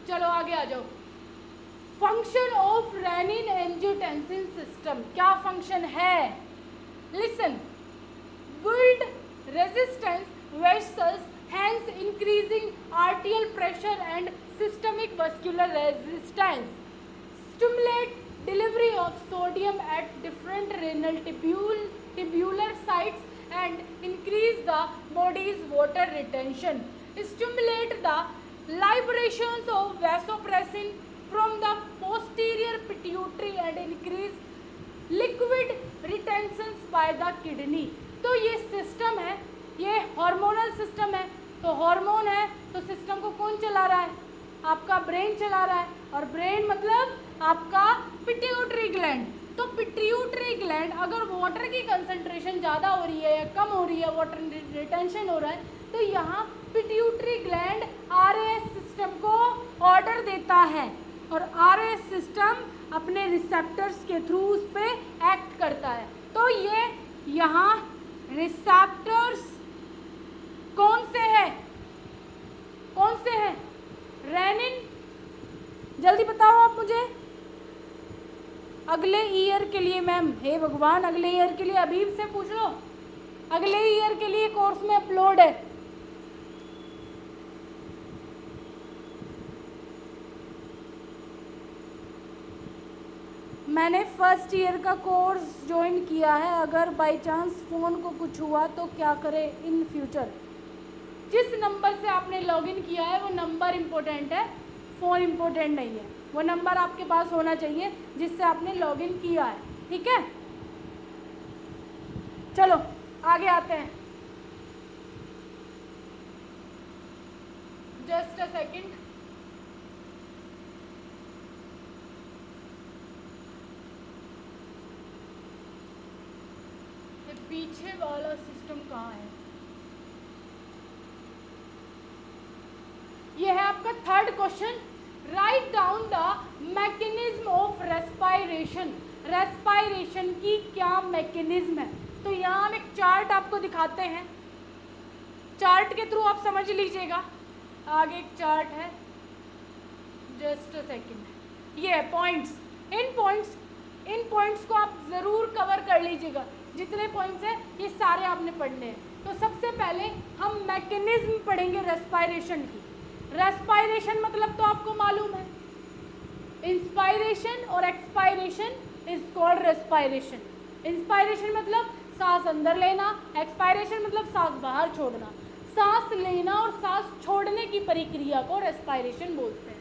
चलो आगे आ जाओ. Function of renin angiotensin system क्या फंक्शन है? Listen, build resistance vessels, hence increasing arterial pressure and systemic vascular resistance, stimulate delivery of sodium at different renal tubular sites and increase the body's water retention, stimulate the liberations of vasopressin from the posterior pituitary and increase liquid retentions by the kidney. तो ये system है, ये hormonal system है। तो hormone है तो system को कौन चला रहा है? आपका ब्रेन चला रहा है, और ब्रेन मतलब आपका पिट्यूटरी ग्लैंड। तो पिट्यूटरी ग्लैंड अगर वाटर की कंसंट्रेशन ज़्यादा हो रही है या कम हो रही है, वाटर रिटेंशन हो रहा है, तो यहाँ पिट्यूटरी ग्लैंड आरएएस सिस्टम को ऑर्डर देता है, और आरएएस सिस्टम अपने रिसेप्टर्स के थ्रू उस पर एक्ट करता है। तो ये यहाँ रिसेप्टर्स कौन से है? कौन से है? रेनिन, जल्दी बताओ आप मुझे। अगले ईयर के लिए मैम, हे भगवान, अगले ईयर के लिए अभी से पूछ लो, अगले ईयर के लिए कोर्स में अपलोड है। मैंने फर्स्ट ईयर का कोर्स ज्वाइन किया है, अगर बाय चांस फ़ोन को कुछ हुआ तो क्या करें इन फ्यूचर? जिस नंबर से आपने लॉगिन किया है वो नंबर इम्पोर्टेंट है, फ़ोन इम्पोर्टेंट नहीं है। वो नंबर आपके पास होना चाहिए जिससे आपने लॉगिन किया है, ठीक है? चलो आगे आते हैं। Just a second. पीछे वाला सिस्टम कहाँ है? ये है आपका third question. Right down the mechanism of respiration. Respiration की क्या मैकेनिज्म है? तो यहाँ हम एक चार्ट आपको दिखाते हैं, चार्ट के थ्रू आप समझ लीजिएगा। आगे एक चार्ट है, जस्ट अ सेकेंड। ये है पॉइंट्स। इन पॉइंट्स को आप ज़रूर कवर कर लीजिएगा। जितने पॉइंट्स हैं ये सारे आपने पढ़ने हैं। तो सबसे पहले हम मैकेनिज्म पढ़ेंगे रेस्पायरेशन की। रेस्पायरेशन मतलब तो आपको मालूम है, इंस्पायरेशन और expiration is called respiration. Inspiration मतलब सांस अंदर लेना, एक्सपायरेशन मतलब सांस बाहर छोड़ना। सांस लेना और सांस छोड़ने की प्रक्रिया को रेस्पायरेशन बोलते हैं।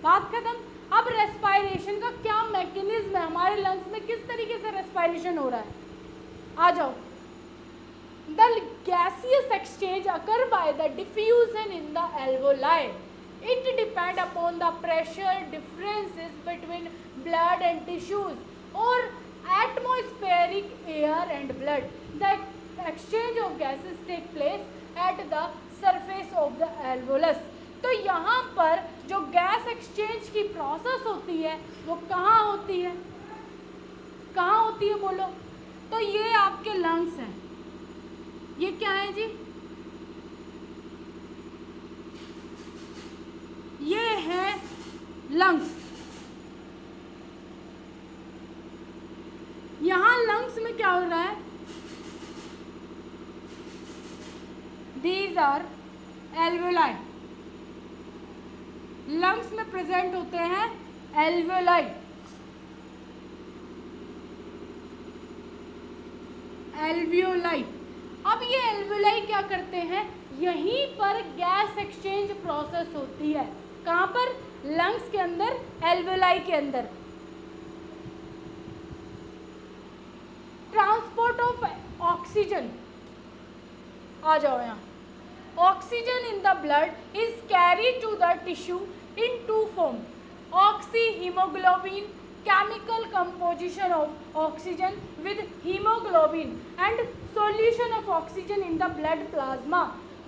बात खत्म। अब रेस्पायरेशन का क्या मैकेनिज्म है, हमारे लंग्स में किस तरीके से रेस्पायरेशन हो रहा है, आ जाओ। The gaseous exchange occur by the diffusion in the alveoli. It depend upon the pressure differences between blood and tissues or atmospheric air and blood. The exchange of gases take place at the surface of the alveolus. तो यहाँ पर जो gas exchange की process होती है वो कहाँ होती है? कहाँ होती है बोलो? तो ये आपके लंग्स हैं। ये क्या है जी? ये है लंग्स। यहाँ लंग्स में क्या हो रहा है? These are alveoli. लंग्स में प्रेजेंट होते हैं एल्वेलाई। एल्वियोलाई। अब ये एल्वियोलाई क्या करते हैं? यहीं पर गैस एक्सचेंज प्रोसेस होती है। कहाँ पर? लंग्स के अंदर, एल्वियोलाई के अंदर। ट्रांसपोर्ट ऑफ ऑक्सीजन, आ जाओ यहाँ। Oxygen in the blood is carried to the tissue in to form, oxy haemoglobin, chemical composition of oxygen with hemoglobin and solution of oxygen in the blood plasma.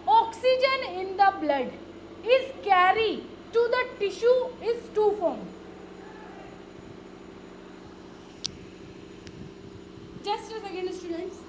Oxygen in the blood is carried to the tissue is two form. Just a second students.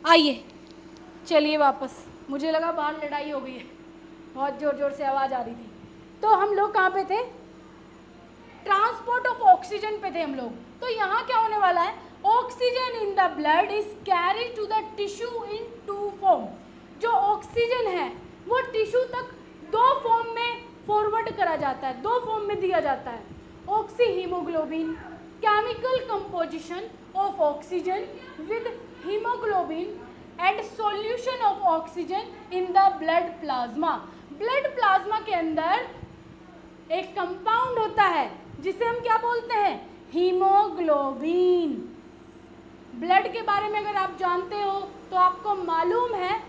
आइए चलिए वापस, मुझे लगा बाहर लड़ाई हो गई है, बहुत ज़ोर ज़ोर से आवाज़ आ रही थी। तो हम लोग कहाँ पे थे? ट्रांसपोर्ट ऑफ ऑक्सीजन पे थे हम लोग। तो यहाँ क्या होने वाला है? Oxygen in the blood is carry to the tissue in to form. जो ऑक्सीजन है वो टिश्यू तक दो फॉर्म में फॉरवर्ड करा जाता है, दो फॉर्म में दिया जाता है। Oxy haemoglobin, chemical composition of oxygen with haemoglobin and solution of oxygen in the blood plasma. Blood plasma के अंदर एक कंपाउंड होता है जिसे हम क्या बोलते हैं? हीमोग्लोबिन। ब्लड के बारे में अगर आप जानते हो तो आपको मालूम है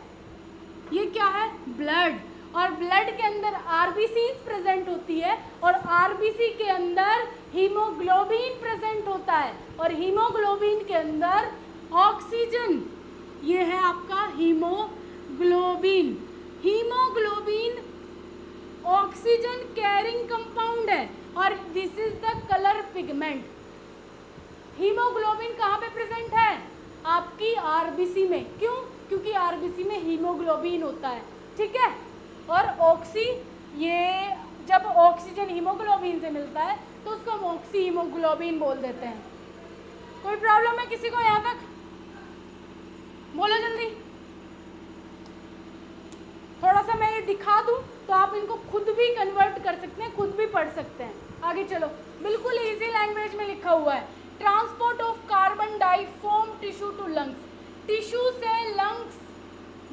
ये क्या है? ब्लड। और ब्लड के अंदर आरबीसी प्रेजेंट होती है और आरबीसी के अंदर हीमोग्लोबिन प्रेजेंट होता है और हीमोग्लोबिन के अंदर ऑक्सीजन, ये है आपका haemoglobin. Haemoglobin oxygen carrying compound है और this is the colour pigment. Haemoglobin कहाँ पे प्रेजेंट है? आपकी आरबीसी में। क्यों? क्योंकि आरबीसी में हीमोग्लोबिन होता है, ठीक है। और ऑक्सी, ये जब ऑक्सीजन हीमोग्लोबिन से मिलता है तो उसको हम ऑक्सी हीमोग्लोबिन बोल देते हैं। कोई प्रॉब्लम है किसी को यहाँ तक? बोलो जल्दी। थोड़ा सा मैं ये दिखा दूं तो आप इनको खुद भी कन्वर्ट कर सकते हैं, खुद भी पढ़ सकते हैं। आगे चलो, बिल्कुल इजी लैंग्वेज में लिखा हुआ है। Transport of carbon di from tissue to lungs. Tissue से लंग्स,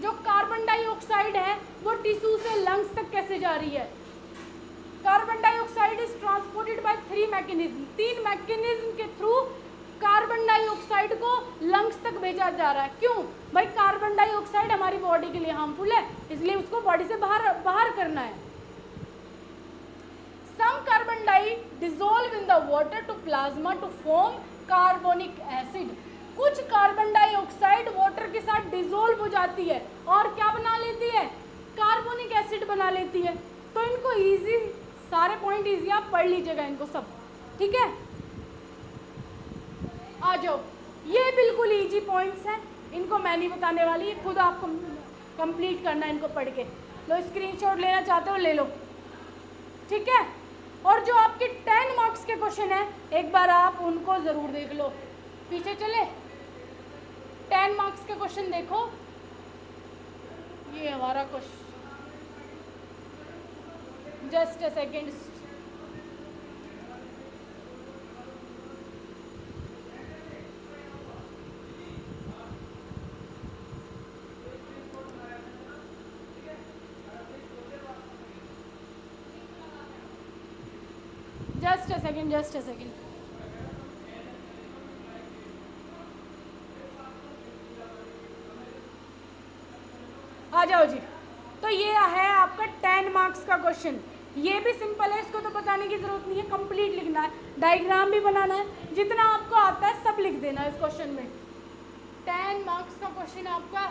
जो कार्बन डाइऑक्साइड है वो टिश्यू से लंग्स तक कैसे जा रही है? Carbon dioxide is transported by 3 mechanism. 3 mechanism के थ्रू कार्बन डाइऑक्साइड को लंग्स तक भेजा जा रहा है। क्यों भाई? कार्बन डाइऑक्साइड हमारी बॉडी के लिए हार्मफुल है, इसलिए उसको बॉडी से बाहर करना है। Some carbon di dissolve in the water to plasma to form carbonic acid. कुछ कार्बन डाइऑक्साइड वाटर के साथ डिसॉल्व हो जाती है और क्या बना लेती है? कार्बोनिक एसिड बना लेती है। तो इनको इजी, सारे पॉइंट इजी आप पढ़ लीजिएगा इनको सब, ठीक है। आ जाओ, ये बिल्कुल इजी पॉइंट्स हैं, इनको मैं नहीं बताने वाली, ये खुद आपको कंप्लीट करना है इनको पढ़ के। लो स्क्रीनशॉट लेना चाहते हो ले लो, ठीक है। और जो आपके 10 मार्क्स के क्वेश्चन है एक बार आप उनको ज़रूर देख लो। पीछे चले, 10 मार्क्स के क्वेश्चन देखो। ये हमारा question, just a second. Just a second. आ जाओ जी। तो ये है आपका 10 मार्क्स का क्वेश्चन। ये भी सिंपल है, इसको तो बताने की जरूरत नहीं है, कंप्लीट लिखना है, डायग्राम भी बनाना है, जितना आपको आता है सब लिख देना है इस क्वेश्चन में। 10 मार्क्स का क्वेश्चन आपका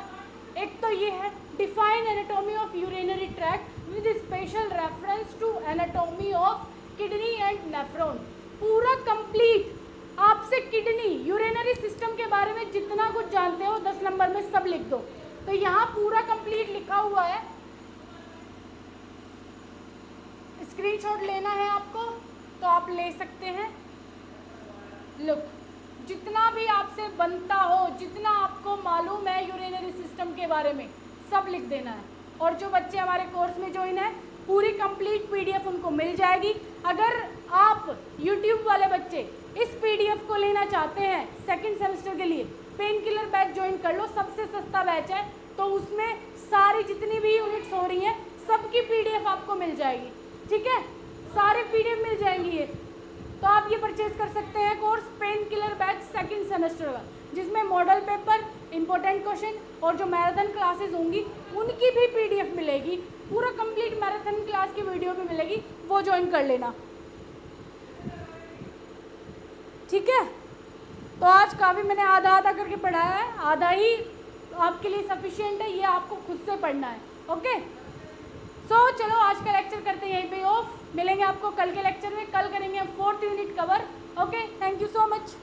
एक तो ये है, define anatomy of urinary tract with special reference to anatomy of kidney and nephron. पूरा कंप्लीट आपसे किडनी, यूरिनरी सिस्टम के बारे में जितना कुछ जानते हो 10 नंबर में सब लिख दो। तो यहाँ पूरा कंप्लीट लिखा हुआ है, स्क्रीनशॉट लेना है आपको तो आप ले सकते हैं। लुक, जितना भी आपसे बनता हो, जितना आपको मालूम है यूरिनरी सिस्टम के बारे में सब लिख देना है। और जो बच्चे हमारे कोर्स में ज्वाइन है पूरी कंप्लीट पीडीएफ उनको मिल जाएगी। अगर आप यूट्यूब वाले बच्चे इस पीडीएफ को लेना चाहते हैं सेकंड सेमेस्टर के लिए, पेन किलर बैच ज्वाइन कर लो, सबसे सस्ता बैच है। तो उसमें सारी जितनी भी यूनिट्स हो रही हैं सबकी पीडीएफ आपको मिल जाएगी, ठीक है, सारे पीडीएफ मिल जाएंगी ये। तो आप ये परचेज कर सकते हैं course pain killer batch second semester का, जिसमें मॉडल पेपर, इंपॉर्टेंट क्वेश्चन और जो मैराथन क्लासेस होंगी उनकी भी पीडीएफ मिलेगी। पूरा कंप्लीट मैराथन क्लास की वीडियो भी मिलेगी, वो ज्वाइन कर लेना, ठीक है। तो आज काफ़ी मैंने आधा आधा करके पढ़ाया है, आधा ही आपके लिए सफिशिएंट है, ये आपको खुद से पढ़ना है, ओके। सो चलो आज का लेक्चर करते हैं यहीं पे ऑफ। मिलेंगे आपको कल के लेक्चर में, कल करेंगे हम 4th unit cover, okay. Thank you so much.